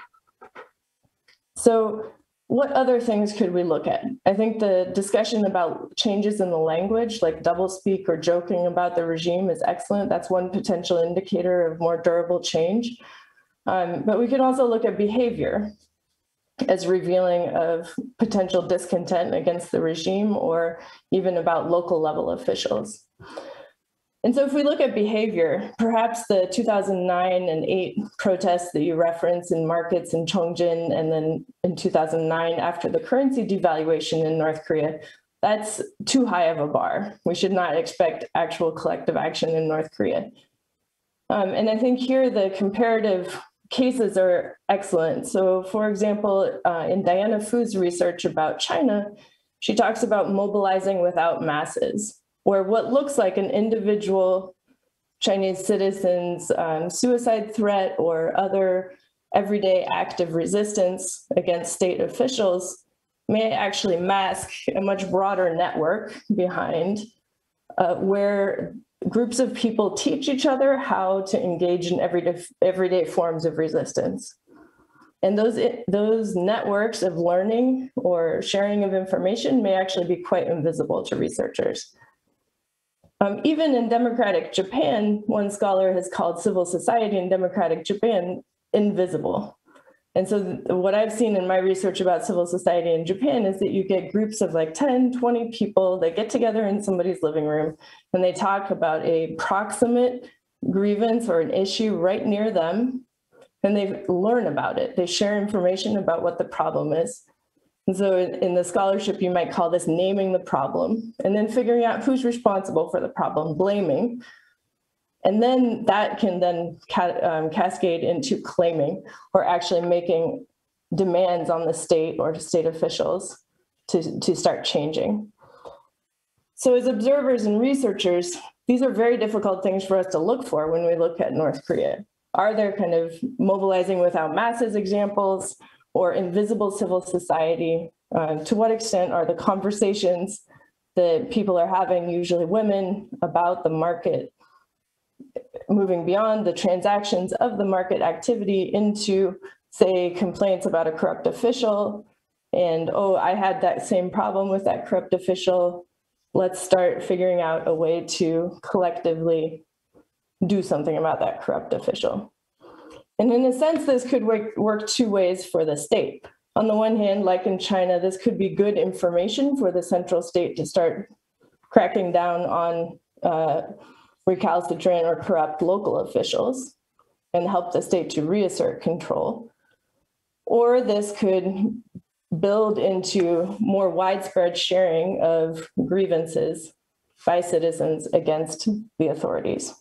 So what other things could we look at? I think the discussion about changes in the language, like doublespeak or joking about the regime, is excellent. That's one potential indicator of more durable change. But we could also look at behavior as revealing of potential discontent against the regime or even about local level officials. And so if we look at behavior, perhaps the 2009 and 8 protests that you reference in markets in Chongjin, and then in 2009 after the currency devaluation in North Korea, that's too high of a bar. We should not expect actual collective action in North Korea. And I think here the comparative cases are excellent. So for example, in Diana Fu's research about China, she talks about mobilizing without masses, where what looks like an individual Chinese citizen's suicide threat or other everyday act of resistance against state officials may actually mask a much broader network behind where groups of people teach each other how to engage in everyday forms of resistance. And those networks of learning or sharing of information may actually be quite invisible to researchers. Even in democratic Japan, one scholar has called civil society in democratic Japan invisible. And so what I've seen in my research about civil society in Japan is that you get groups of like 10, 20 people that get together in somebody's living room and they talk about a proximate grievance or an issue right near them, and they learn about it. They share information about what the problem is. And so in the scholarship, you might call this naming the problem, and then figuring out who's responsible for the problem, blaming. And then that can then cascade into claiming, or actually making demands on the state or to state officials to start changing. So as observers and researchers, these are very difficult things for us to look for when we look at North Korea. Are there kind of mobilizing without masses examples or invisible civil society? To what extent are the conversations that people are having, usually women, about the market, moving beyond the transactions of the market activity into, say, complaints about a corrupt official, and, oh, I had that same problem with that corrupt official. Let's start figuring out a way to collectively do something about that corrupt official. And in a sense, this could work two ways for the state. On the one hand, like in China, this could be good information for the central state to start cracking down on recalcitrant or corrupt local officials and help the state to reassert control. Or this could build into more widespread sharing of grievances by citizens against the authorities.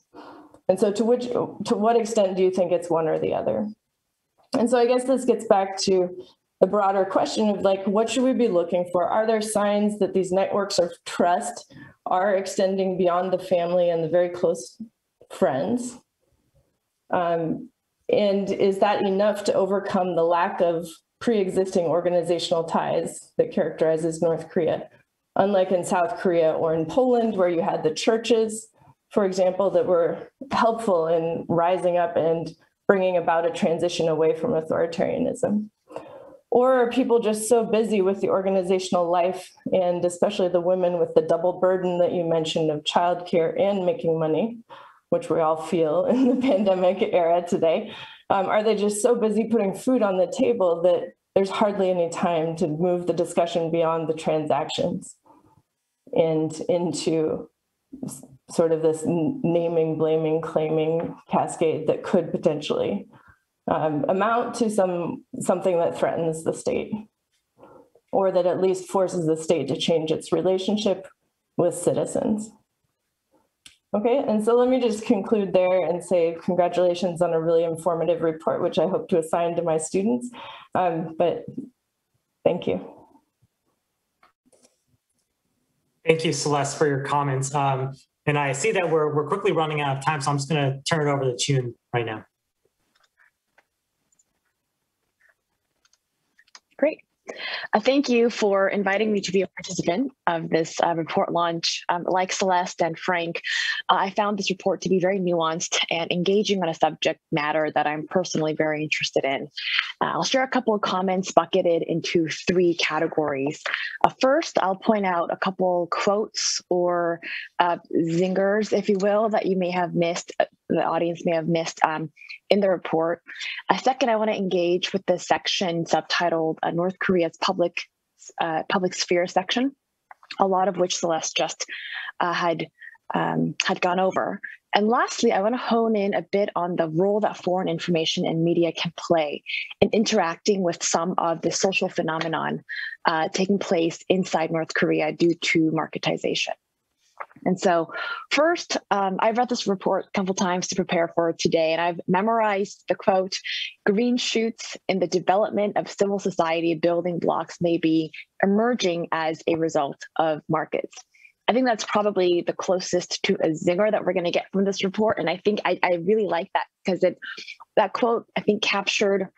And so to what extent do you think it's one or the other? And so I guess this gets back to the broader question of like, what should we be looking for? Are there signs that these networks of trust are extending beyond the family and the very close friends? And is that enough to overcome the lack of pre-existing organizational ties that characterizes North Korea? Unlike in South Korea or in Poland, where you had the churches, for example, that were helpful in rising up and bringing about a transition away from authoritarianism. Or are people just so busy with the organizational life, and especially the women with the double burden that you mentioned of childcare and making money, which we all feel in the pandemic era today, are they just so busy putting food on the table that there's hardly any time to move the discussion beyond the transactions and into sort of this naming, blaming, claiming cascade that could potentially amount to something that threatens the state, or that at least forces the state to change its relationship with citizens? Okay, and so let me just conclude there and say congratulations on a really informative report, which I hope to assign to my students, but thank you. Thank you, Celeste, for your comments. And I see that we're quickly running out of time, so I'm just going to turn it over to Chun right now. Great. Thank you for inviting me to be a participant of this report launch. Like Celeste and Frank, I found this report to be very nuanced and engaging on a subject matter that I'm personally very interested in. I'll share a couple of comments bucketed into three categories. First, I'll point out a couple quotes or zingers, if you will, that you may have missed, the audience may have missed in the report. Second, I want to engage with the section subtitled North Korea's public sphere section, a lot of which Celeste just had gone over. And lastly, I want to hone in a bit on the role that foreign information and media can play in interacting with some of the social phenomenon taking place inside North Korea due to marketization. And so first, I've read this report a couple times to prepare for today, and I've memorized the quote, "Green shoots in the development of civil society building blocks may be emerging as a result of markets." I think that's probably the closest to a zinger that we're going to get from this report. And I think I really like that, because that quote, I think, captured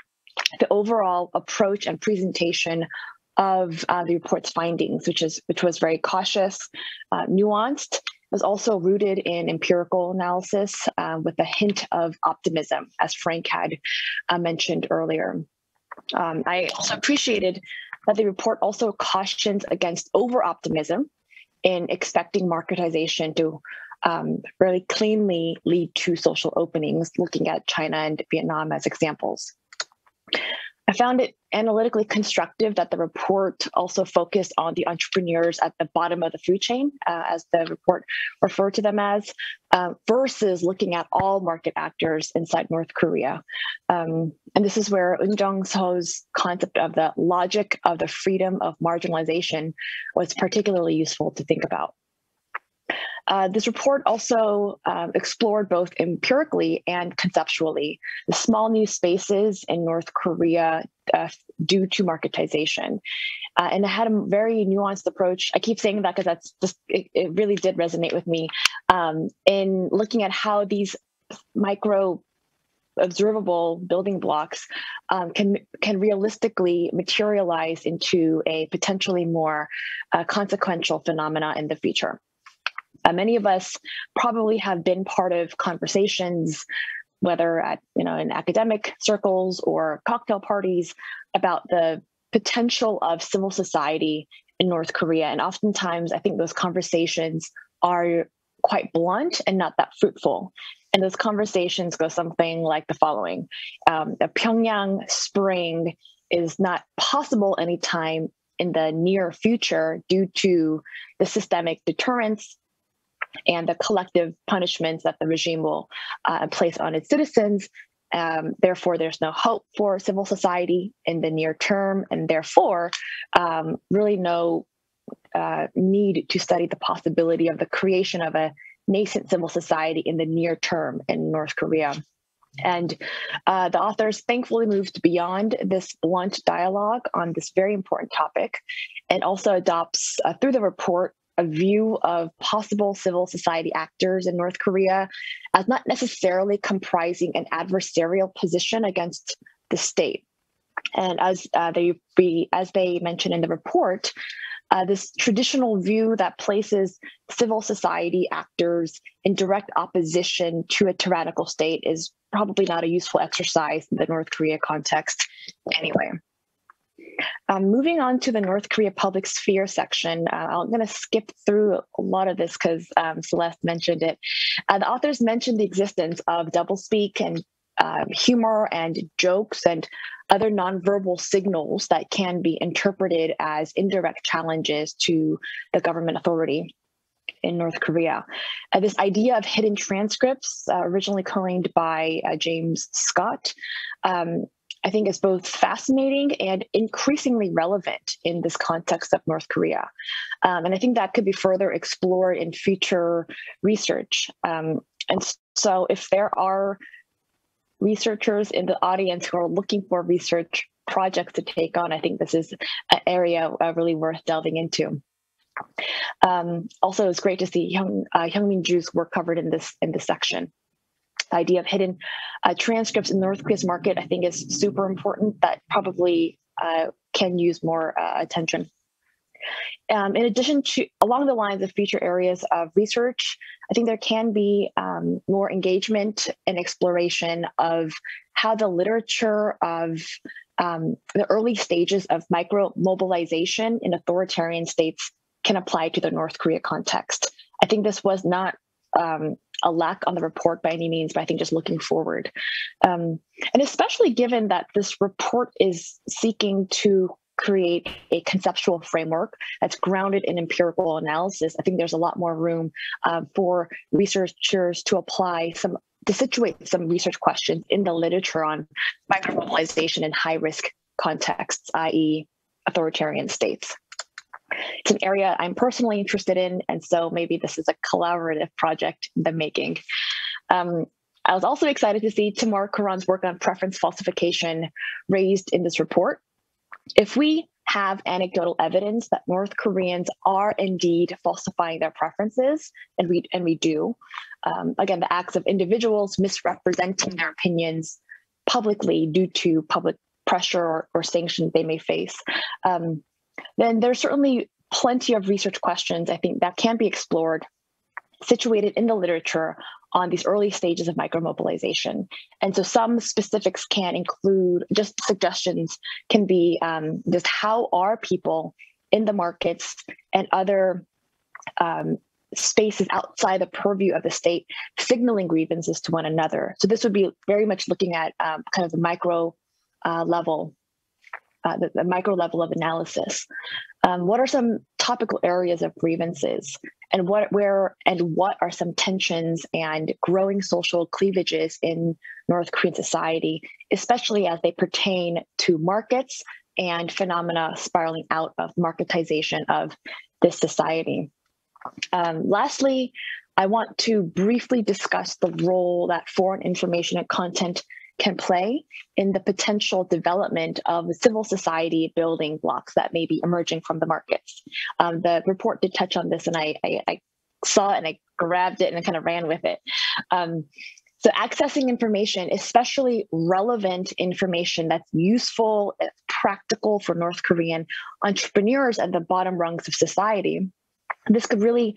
the overall approach and presentation of the report's findings, which was very cautious, nuanced. It was also rooted in empirical analysis with a hint of optimism, as Frank had mentioned earlier. I also appreciated that the report also cautions against over-optimism in expecting marketization to really cleanly lead to social openings, looking at China and Vietnam as examples. I found it analytically constructive that the report also focused on the entrepreneurs at the bottom of the food chain, as the report referred to them as, versus looking at all market actors inside North Korea. And this is where Eun Jung-seo's concept of the logic of the freedom of marginalization was particularly useful to think about. This report also explored both empirically and conceptually the small new spaces in North Korea due to marketization. And it had a very nuanced approach. I keep saying that because that's just, it really did resonate with me in looking at how these micro observable building blocks can realistically materialize into a potentially more consequential phenomena in the future. Many of us probably have been part of conversations, whether at in academic circles or cocktail parties, about the potential of civil society in North Korea. And oftentimes, I think those conversations are quite blunt and not that fruitful. And those conversations go something like the following: the Pyongyang Spring is not possible anytime in the near future due to the systemic deterrence and the collective punishments that the regime will place on its citizens. Therefore, there's no hope for civil society in the near term, and therefore, really no need to study the possibility of the creation of a nascent civil society in the near term in North Korea. And the authors thankfully moved beyond this blunt dialogue on this very important topic, and also adopts, through the report, a view of possible civil society actors in North Korea as not necessarily comprising an adversarial position against the state. And as they mentioned in the report, this traditional view that places civil society actors in direct opposition to a tyrannical state is probably not a useful exercise in the North Korea context anyway. Moving on to the North Korea public sphere section, I'm going to skip through a lot of this because Celeste mentioned it. The authors mentioned the existence of doublespeak and humor and jokes and other nonverbal signals that can be interpreted as indirect challenges to the government authority in North Korea. This idea of hidden transcripts, originally coined by James Scott, I think is both fascinating and increasingly relevant in this context of North Korea. And I think that could be further explored in future research. And so if there are researchers in the audience who are looking for research projects to take on, I think this is an area really worth delving into. Also, it's great to see Hyungmin Ju's work covered in this section. The idea of hidden transcripts in North Korea's market, I think, is super important. That probably can use more attention. In addition to, along the lines of future areas of research, I think there can be more engagement and exploration of how the literature of the early stages of micro-mobilization in authoritarian states can apply to the North Korea context. I think this was not a lack on the report by any means, but I think just looking forward. And especially given that this report is seeking to create a conceptual framework that's grounded in empirical analysis, I think there's a lot more room for researchers to situate some research questions in the literature on micromobilization in high-risk contexts, i.e. authoritarian states. It's an area I'm personally interested in, and so maybe this is a collaborative project in the making. I was also excited to see Timur Kuran's work on preference falsification raised in this report. If we have anecdotal evidence that North Koreans are indeed falsifying their preferences, and we do, again, the acts of individuals misrepresenting their opinions publicly due to public pressure or sanctions they may face, then there's certainly plenty of research questions, I think, that can be explored, situated in the literature on these early stages of micromobilization. And so some specifics can include, just suggestions can be just how are people in the markets and other spaces outside the purview of the state signaling grievances to one another. So this would be very much looking at kind of the micro level, the micro level of analysis. What are some topical areas of grievances, and what are some tensions and growing social cleavages in North Korean society, especially as they pertain to markets and phenomena spiraling out of marketization of this society. Lastly, I want to briefly discuss the role that foreign information and content can play in the potential development of the civil society building blocks that may be emerging from the markets. The report did touch on this, and I saw it and I grabbed it and I kind of ran with it. So accessing information, especially relevant information that's useful, practical for North Korean entrepreneurs at the bottom rungs of society, this could really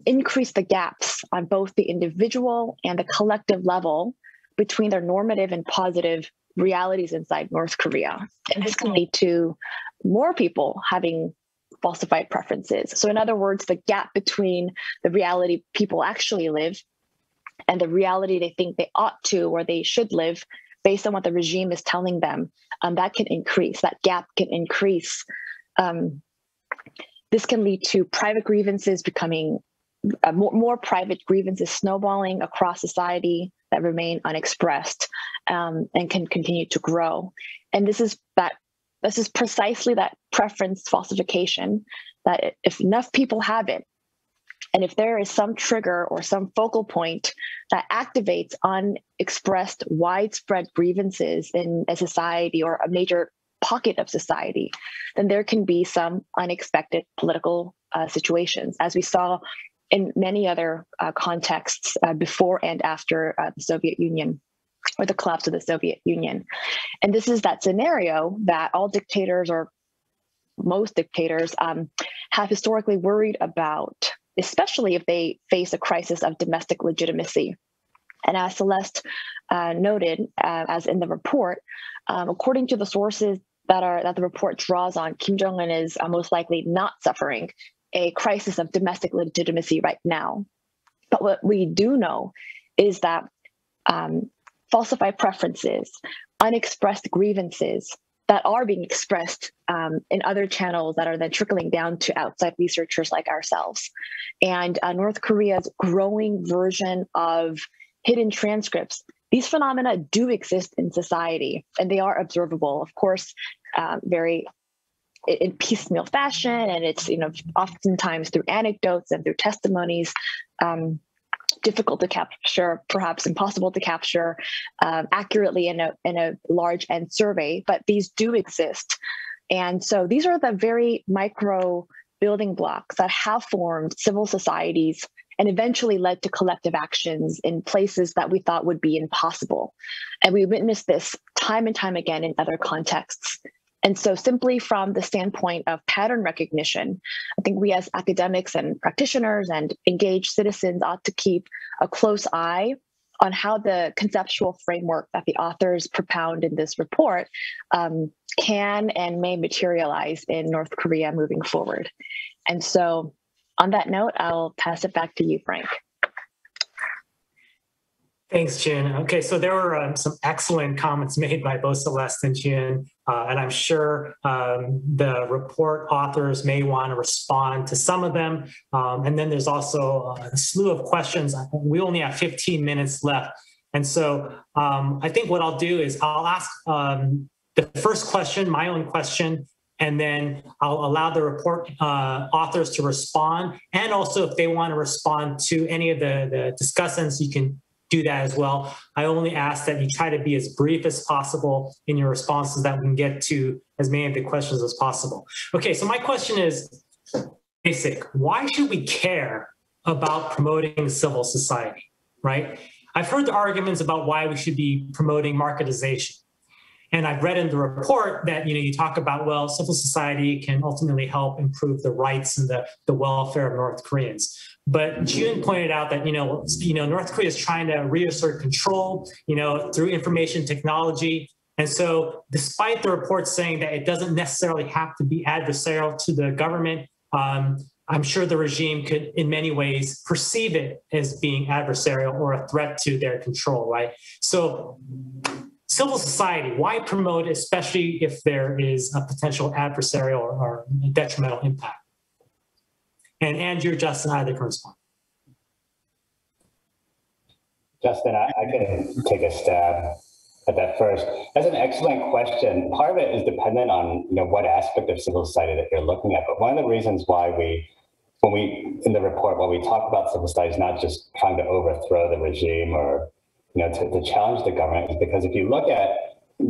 increase the gaps on both the individual and the collective level between their normative and positive realities inside North Korea. And this can lead to more people having falsified preferences. So in other words, the gap between the reality people actually live and the reality they think they ought to or they should live based on what the regime is telling them, that can increase, that gap can increase. This can lead to private grievances becoming more private grievances snowballing across society that remain unexpressed and can continue to grow. And this is precisely that preference falsification, that if enough people have it, and if there is some trigger or some focal point that activates unexpressed widespread grievances in a society or a major pocket of society, then there can be some unexpected political situations, as we saw in many other contexts before and after the Soviet Union, or the collapse of the Soviet Union. And this is that scenario that all dictators, or most dictators, have historically worried about, especially if they face a crisis of domestic legitimacy. And as Celeste noted, as in the report, according to the sources that the report draws on, Kim Jong-un is most likely not suffering a crisis of domestic legitimacy right now. But what we do know is that falsified preferences, unexpressed grievances that are being expressed in other channels that are then trickling down to outside researchers like ourselves. And North Korea's growing version of hidden transcripts, these phenomena do exist in society, and they are observable, of course, very in piecemeal fashion, and it's oftentimes through anecdotes and through testimonies, difficult to capture, perhaps impossible to capture accurately in a large end survey, but these do exist. And so these are the very micro building blocks that have formed civil societies and eventually led to collective actions in places that we thought would be impossible. And we witnessed this time and time again in other contexts. And so simply from the standpoint of pattern recognition, I think we as academics and practitioners and engaged citizens ought to keep a close eye on how the conceptual framework that the authors propound in this report can and may materialize in North Korea moving forward. And so on that note, I'll pass it back to you, Frank. Thanks, Jin. Okay, so there were some excellent comments made by both Celeste and Jin, and I'm sure the report authors may want to respond to some of them. And then there's also a slew of questions. We only have 15 minutes left. And so I think what I'll do is I'll ask the first question, my own question, and then I'll allow the report authors to respond. And also if they want to respond to any of the discussants, you can do that as well. I only ask that you try to be as brief as possible in your responses, that we can get to as many of the questions as possible. Okay, so my question is basic. Why should we care about promoting civil society, right? I've heard the arguments about why we should be promoting marketization. And I've read in the report that you talk about, well, civil society can ultimately help improve the rights and the welfare of North Koreans. But June pointed out that North Korea is trying to reassert control, through information technology. And so, despite the report saying that it doesn't necessarily have to be adversarial to the government, I'm sure the regime could, in many ways, perceive it as being adversarial or a threat to their control, right? So civil society, why promote it, especially if there is a potential adversarial or detrimental impact? And Andrew, Justin, either can respond. Justin, I can take a stab at that first. That's an excellent question. Part of it is dependent on what aspect of civil society that you're looking at. But one of the reasons why in the report, when we talk about civil society, is not just trying to overthrow the regime or to challenge the government, is because if you look at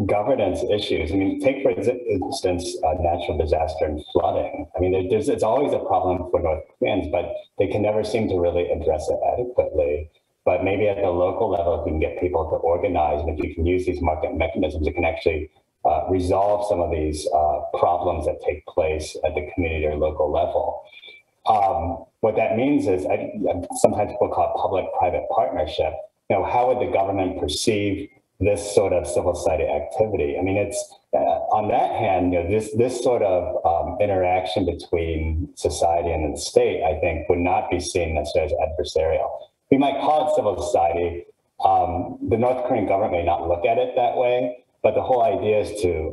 governance issues, I mean, take for instance natural disaster and flooding. I mean, it's always a problem for North Koreans, but they can never seem to really address it adequately. But maybe at the local level, if you can get people to organize, and if you can use these market mechanisms, it can actually resolve some of these problems that take place at the community or local level. What that means is, sometimes people call it public-private partnership. How would the government perceive this sort of civil society activity? I mean, it's on that hand, this sort of interaction between society and the state, I think, would not be seen necessarily as adversarial. We might call it civil society. The North Korean government may not look at it that way, but the whole idea is to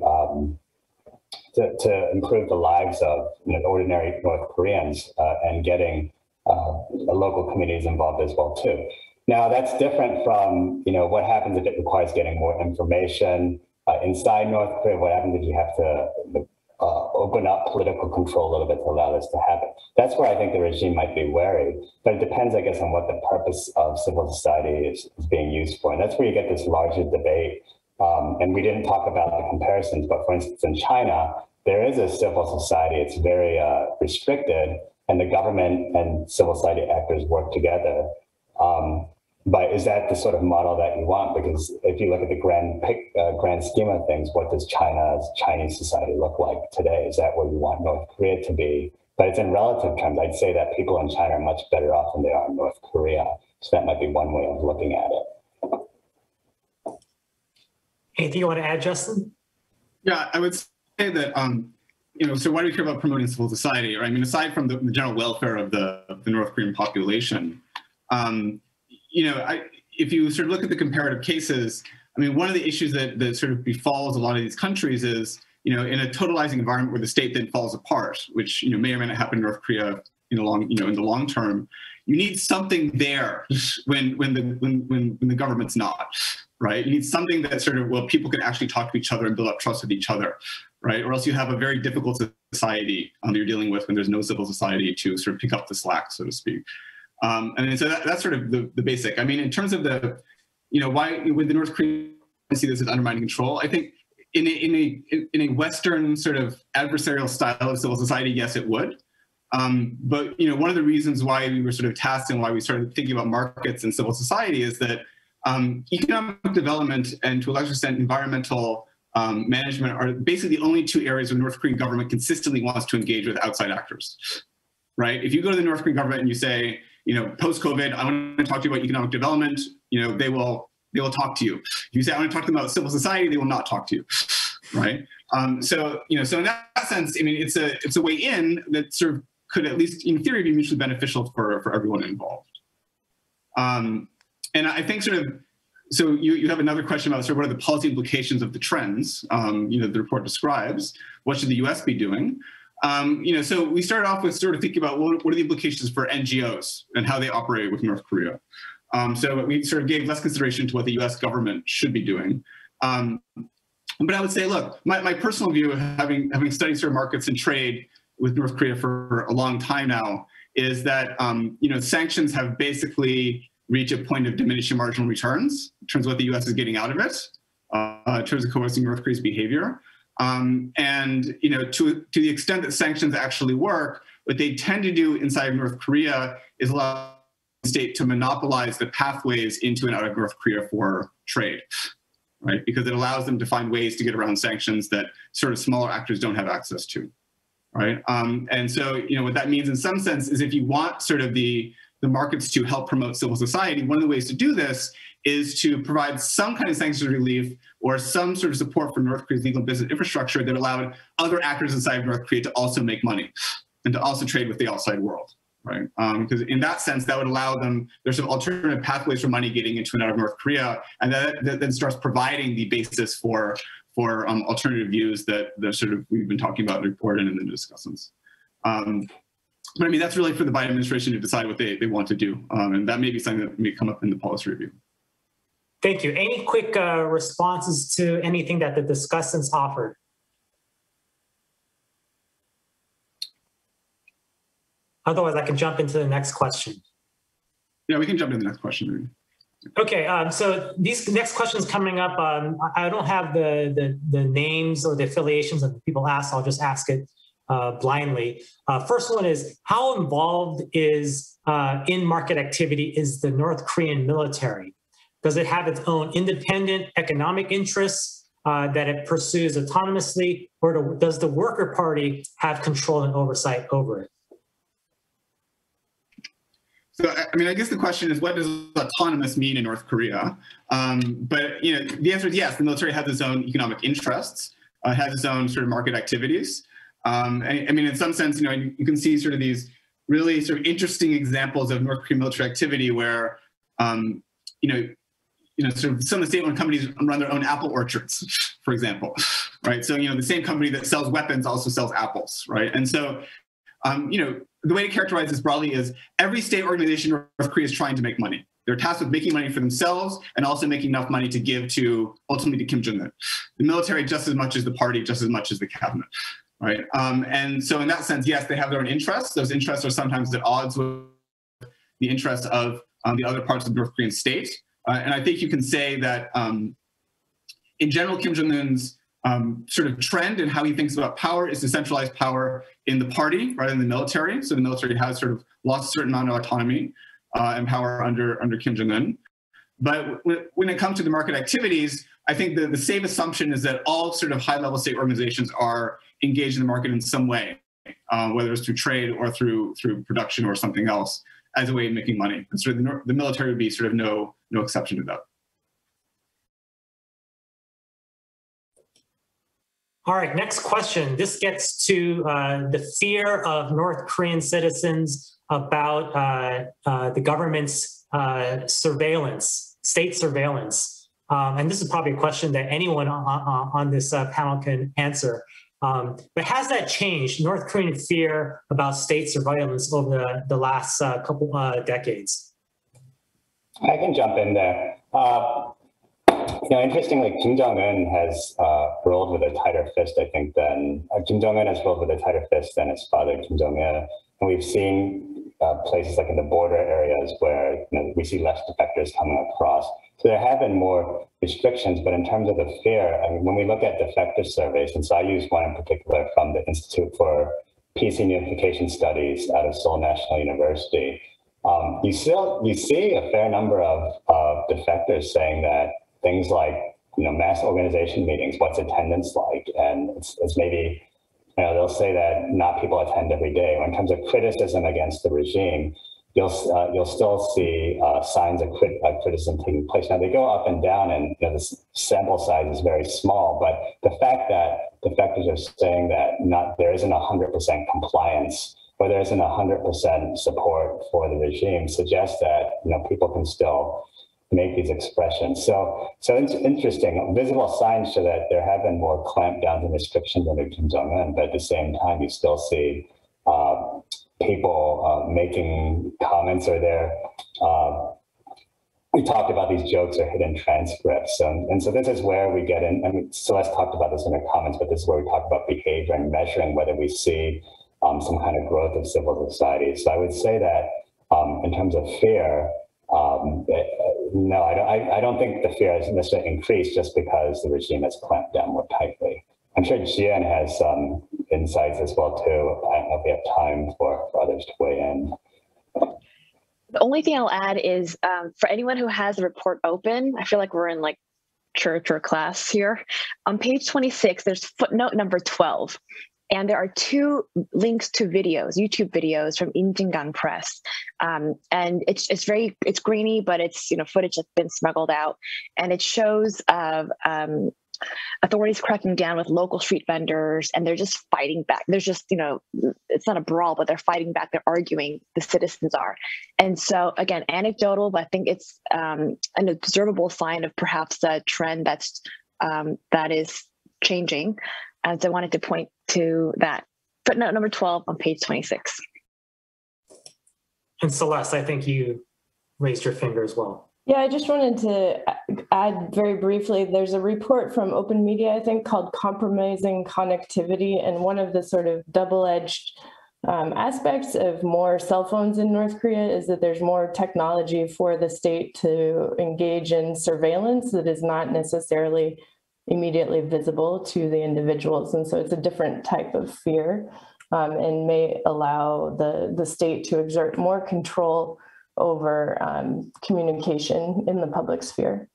improve the lives of ordinary North Koreans and getting local communities involved as well too. Now that's different from what happens if it requires getting more information inside North Korea. What happens if you have to open up political control a little bit to allow this to happen? That's where I think the regime might be wary, but it depends, I guess, on what the purpose of civil society is being used for. And that's where you get this larger debate. And we didn't talk about the comparisons, but for instance, in China, there is a civil society. It's very restricted, and the government and civil society actors work together. But is that the sort of model that you want? Because if you look at the grand scheme of things, what does Chinese society look like today? Is that where you want North Korea to be? But it's in relative terms. I'd say that people in China are much better off than they are in North Korea. So that might be one way of looking at it. Anything you want to add, Justin? Yeah, I would say that, so why do we care about promoting civil society? Right? I mean, aside from the general welfare of the North Korean population, if you sort of look at the comparative cases, I mean, one of the issues that sort of befalls a lot of these countries is, in a totalizing environment where the state then falls apart, which may or may not happen in North Korea in the long term. You need something there when the government's not, right? You need something that sort of, people can actually talk to each other and build up trust with each other, right? Or else you have a very difficult society that you're dealing with when there's no civil society to sort of pick up the slack, so to speak. And so that's sort of the basic. I mean, in terms of why would the North Koreans see this as undermining control? I think in a Western sort of adversarial style of civil society, yes, it would. But one of the reasons why we were sort of tasked and why we started thinking about markets and civil society is that economic development and to a large extent environmental management are basically the only two areas where North Korean government consistently wants to engage with outside actors, right? If you go to the North Korean government and you say, post-COVID, I want to talk to you about economic development, they will talk to you. If you say, I want to talk to them about civil society, they will not talk to you, right? So in that sense, I mean, it's a way in that sort of could at least in theory be mutually beneficial for everyone involved. And I think so you have another question about sort of what are the policy implications of the trends, the report describes. What should the US be doing? So we started off with sort of thinking about what are the implications for NGOs and how they operate with North Korea. So we sort of gave less consideration to what the US government should be doing. But I would say, look, my personal view, having studied sort of markets and trade with North Korea for a long time now, is that sanctions have basically reached a point of diminishing marginal returns in terms of what the US is getting out of it, in terms of coercing North Korea's behavior. And to the extent that sanctions actually work, what they tend to do inside of North Korea is allow the state to monopolize the pathways into and out of North Korea for trade, right? Because it allows them to find ways to get around sanctions that sort of smaller actors don't have access to, right? And so, what that means in some sense is if you want sort of the markets to help promote civil society, one of the ways to do this is to provide some kind of sanctions relief or some sort of support for North Korea's legal business infrastructure that allowed other actors inside of North Korea to also make money. and to also trade with the outside world, right? Because in that sense, that would allow them, there's some alternative pathways for money getting into and out of North Korea, and that then starts providing the basis for alternative views that sort of we've been talking about in the report and in the discussions. But I mean, that's really for the Biden administration to decide what they want to do. And that may be something that may come up in the policy review. Thank you. Any quick responses to anything that the discussants offered? Otherwise, I can jump into the next question. Yeah, we can jump into the next question, maybe. Okay, so these next questions coming up, I don't have the names or the affiliations of the people asked, so I'll just ask it blindly. First one is, how involved is in market activity is the North Korean military? Does it have its own independent economic interests that it pursues autonomously, or does the Worker Party have control and oversight over it? So, I mean, I guess the question is, what does autonomous mean in North Korea? But, you know, the answer is yes, the military has its own economic interests, has its own sort of market activities. I mean, in some sense, you know, you can see sort of these really sort of interesting examples of North Korean military activity where, you know, sort of some of the state-owned companies run their own apple orchards, for example, right? So, you know, the same company that sells weapons also sells apples, right? And so, you know, the way to characterize this broadly is every state organization in North Korea is trying to make money. They're tasked with making money for themselves and also making enough money to give to, ultimately, to Kim Jong-un. The military just as much as the party, just as much as the cabinet, right? And so in that sense, yes, they have their own interests. Those interests are sometimes at odds with the interests of the other parts of the North Korean state. And I think you can say that in general, Kim Jong-un's sort of trend and how he thinks about power is to centralize power in the party rather than the military. So the military has sort of lost a certain amount of autonomy and power under Kim Jong-un. But when it comes to the market activities, I think the safe assumption is that all sort of high-level state organizations are engaged in the market in some way, whether it's through trade or through production or something else, as a way of making money. And sort of the military would be sort of no exception to that. All right, next question. This gets to the fear of North Korean citizens about the government's surveillance, state surveillance. And this is probably a question that anyone on this panel can answer. But has that changed, North Korean fear about state surveillance over the last couple decades? I can jump in there. You know, interestingly, Kim Jong-un has ruled with a tighter fist, I think, than Kim Jong-un has ruled with a tighter fist than his father, Kim Jong-il. And we've seen places like in the border areas where, you know, we see less defectors coming across. So there have been more restrictions, but in terms of the fear, I mean, when we look at defector surveys, and so I use one in particular from the Institute for Peace and Unification Studies out of Seoul National University, you see a fair number of defectors saying that things like, you know, mass organization meetings, what's attendance like? And it's maybe, you know, they'll say that not people attend every day. In terms of criticism against the regime, you'll still see signs of criticism taking place. Now they go up and down, and, you know, the sample size is very small. But the fact that defectors are saying that there isn't 100% compliance or there isn't 100% support for the regime suggests that, you know, people can still make these expressions. So it's interesting. Visible signs show that there have been more clampdowns and restrictions under Kim Jong-un, but at the same time, you still see people making comments, or we talked about these jokes or hidden transcripts. And so this is where we get in, I mean, Celeste talked about this in her comments, but this is where we talk about behavior and measuring whether we see some kind of growth of civil society. So I would say that in terms of fear, no, I don't think the fear has necessarily increased just because the regime has clamped down more tightly. I'm sure Jian has some insights as well, too. I don't know if we have time for others to weigh in. The only thing I'll add is for anyone who has the report open, I feel like we're in like church or class here. On page 26, there's footnote number 12. And there are 2 links to videos, YouTube videos from Injingang Press. And it's grainy, but it's, you know, footage that's been smuggled out. And it shows authorities cracking down with local street vendors, and they're just fighting back. There's just, it's not a brawl, but they're fighting back. They're arguing, the citizens are. And so again, anecdotal, but I think it's an observable sign of perhaps a trend that is changing. And so I wanted to point to that. Footnote number 12 on page 26. And Celeste, I think you raised your finger as well. Yeah, I just wanted to add very briefly, there's a report from Open Media, I think, called Compromising Connectivity. And one of the sort of double-edged aspects of more cell phones in North Korea is that there's more technology for the state to engage in surveillance that is not necessarily immediately visible to the individuals. And so it's a different type of fear and may allow the state to exert more control over communication in the public sphere.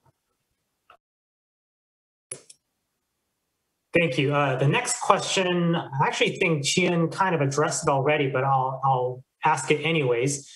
Thank you. The next question, I actually think Jian kind of addressed it already, but I'll ask it anyways.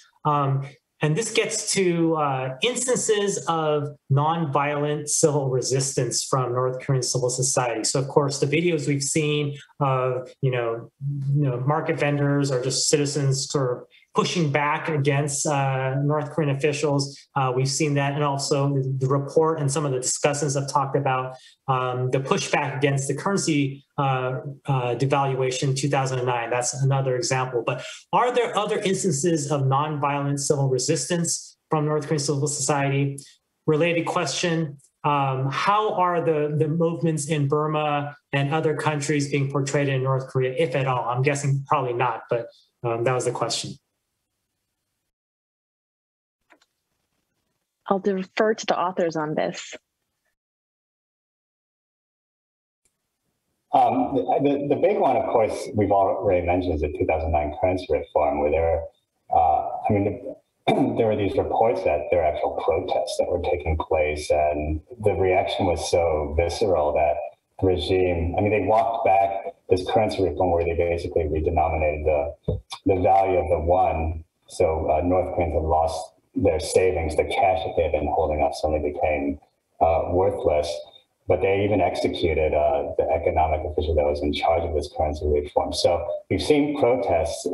And this gets to instances of nonviolent civil resistance from North Korean civil society. So, of course, the videos we've seen of market vendors or just citizens sort of pushing back against North Korean officials. We've seen that, and also the report and some of the discussants have talked about the pushback against the currency devaluation in 2009. That's another example. But are there other instances of nonviolent civil resistance from North Korean civil society? Related question, how are the movements in Burma and other countries being portrayed in North Korea, if at all? I'm guessing probably not, but that was the question. I'll defer to the authors on this. The big one, of course, we've already mentioned, is the 2009 currency reform, where there were these reports that there were actual protests that were taking place, and the reaction was so visceral that the regime, they walked back this currency reform where they basically redenominated the value of the won. So North Koreans had lost their savings, the cash that they had been holding up suddenly became worthless. But they even executed the economic official that was in charge of this currency reform. So we've seen protests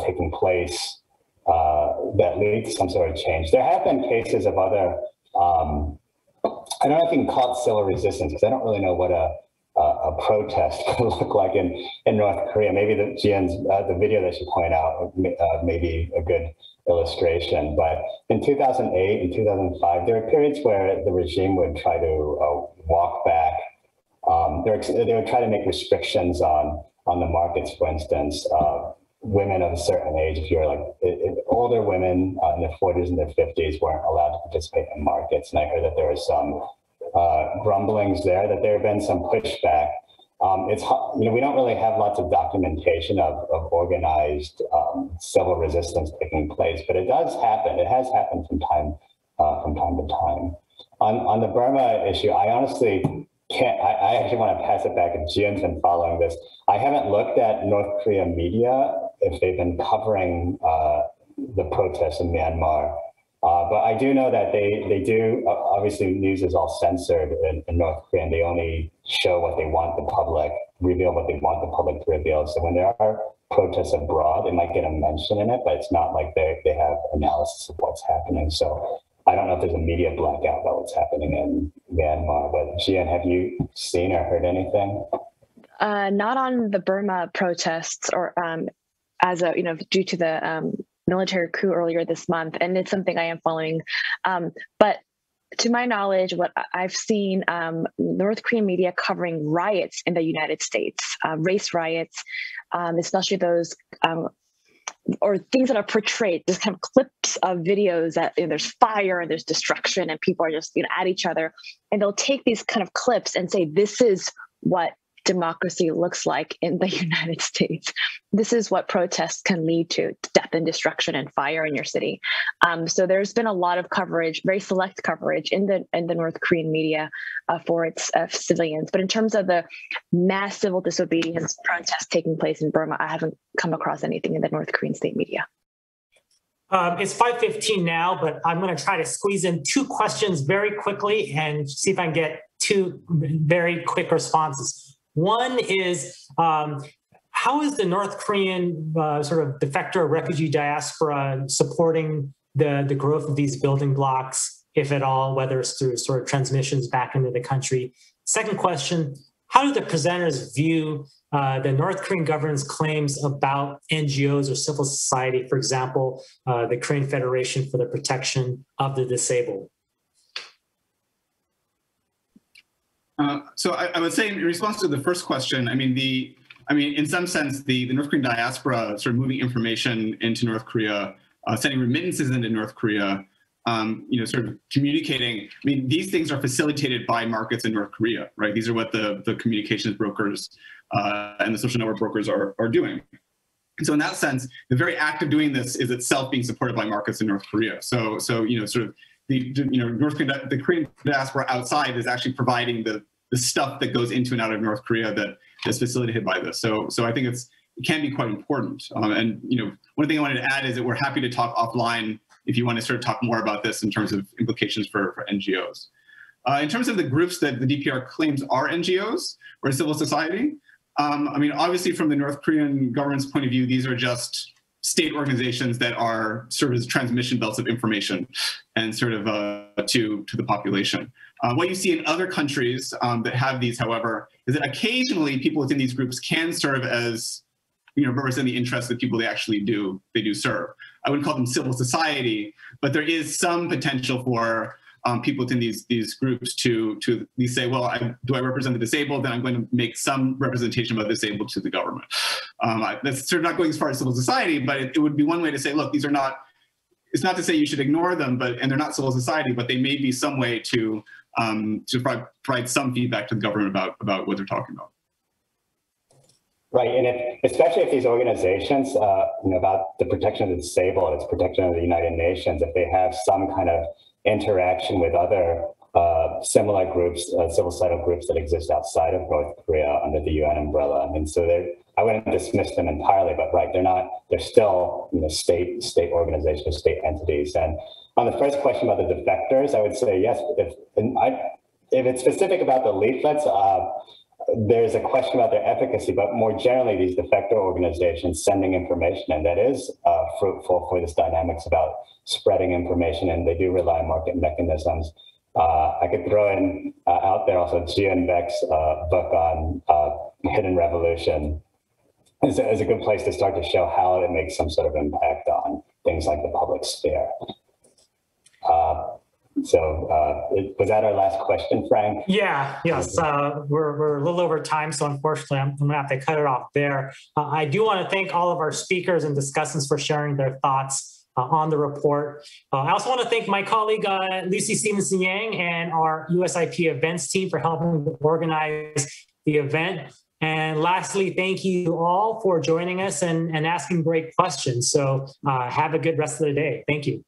taking place that lead to some sort of change. There have been cases of other, I don't know if you can call it civil resistance, because I don't really know what a protest could look like in North Korea. Maybe the video that you point out may be a good illustration. But in 2008 and 2005, there were periods where the regime would try to walk back. They would try to make restrictions on the markets, for instance. Women of a certain age, if you're older women in their 40s and their 50s, weren't allowed to participate in markets. And I heard that there were some grumblings there, that there have been some pushback. We don't really have lots of documentation of organized civil resistance taking place, but it does happen. It has happened from time to time. On the Burma issue, I honestly can't. I actually want to pass it back. And Jian's been following this. I haven't looked at North Korea media if they've been covering the protests in Myanmar. But I do know that they do, obviously news is all censored in North Korea, and they only show what they want the public, reveal what they want the public to reveal. So when there are protests abroad, they might get a mention in it, but it's not like they have analysis of what's happening. So I don't know if there's a media blackout about what's happening in Myanmar, but Jian, have you seen or heard anything? Not on the Burma protests, or due to the military coup earlier this month, and it's something I am following. But to my knowledge, what I've seen, North Korean media covering riots in the United States, race riots, especially those, or things that are portrayed, just kind of clips of videos that there's fire and there's destruction and people are just at each other, and they'll take these kind of clips and say, this is what democracy looks like in the United States. This is what protests can lead to: death and destruction and fire in your city. So there's been a lot of coverage, very select coverage in the North Korean media for its civilians. But in terms of the mass civil disobedience protests taking place in Burma, I haven't come across anything in the North Korean state media. It's 5:15 now, but I'm going to try to squeeze in two questions very quickly and see if I can get two very quick responses. One is, how is the North Korean sort of defector or refugee diaspora supporting the growth of these building blocks, if at all, whether it's through sort of transmissions back into the country? Second question, how do the presenters view the North Korean government's claims about NGOs or civil society, for example, the Korean Federation for the Protection of the Disabled? So I would say in response to the first question, I mean, in some sense, the North Korean diaspora sort of moving information into North Korea, sending remittances into North Korea, sort of communicating. I mean, these things are facilitated by markets in North Korea, right? These are what the communications brokers and the social network brokers are doing. And so in that sense, the very act of doing this is itself being supported by markets in North Korea. So sort of the Korean diaspora outside is actually providing the stuff that goes into and out of North Korea that is facilitated by this. So I think it can be quite important. And one thing I wanted to add is that we're happy to talk offline if you want to sort of talk more about this in terms of implications for NGOs. In terms of the groups that the DPR claims are NGOs or civil society, I mean, obviously from the North Korean government's point of view, these are just state organizations that are sort of transmission belts of information and sort of to the population. What you see in other countries that have these, however, is that occasionally people within these groups can serve as, represent the interests of the people they do serve. I wouldn't call them civil society, but there is some potential for people within these groups to say, well, do I represent the disabled? Then I'm going to make some representation about disabled to the government. That's sort of not going as far as civil society, but it would be one way to say, look, these are not. It's not to say you should ignore them, and they're not civil society, but they may be some way to provide some feedback to the government about what they're talking about. Right, and especially if these organizations, about the protection of the disabled, it's protection of the United Nations, if they have some kind of interaction with other similar groups, civil societal groups that exist outside of North Korea under the UN umbrella. And so I wouldn't dismiss them entirely, but right, they're still state organizations, state entities. And on the first question about the defectors, I would say yes. If it's specific about the leaflets, there's a question about their efficacy, but more generally, these defector organizations sending information, and that is fruitful for this dynamics about spreading information, and they do rely on market mechanisms. I could throw in out there also Jian Beck's book on Hidden Revolution is a good place to start to show how it makes some sort of impact on things like the public sphere. Was that our last question, Frank? Yeah, yes. We're a little over time, so unfortunately, I'm going to have to cut it off there. I do want to thank all of our speakers and discussants for sharing their thoughts on the report. I also want to thank my colleague, Lucy Stevenson-Yang, and our USIP events team for helping organize the event. And lastly, thank you all for joining us and asking great questions. So have a good rest of the day. Thank you.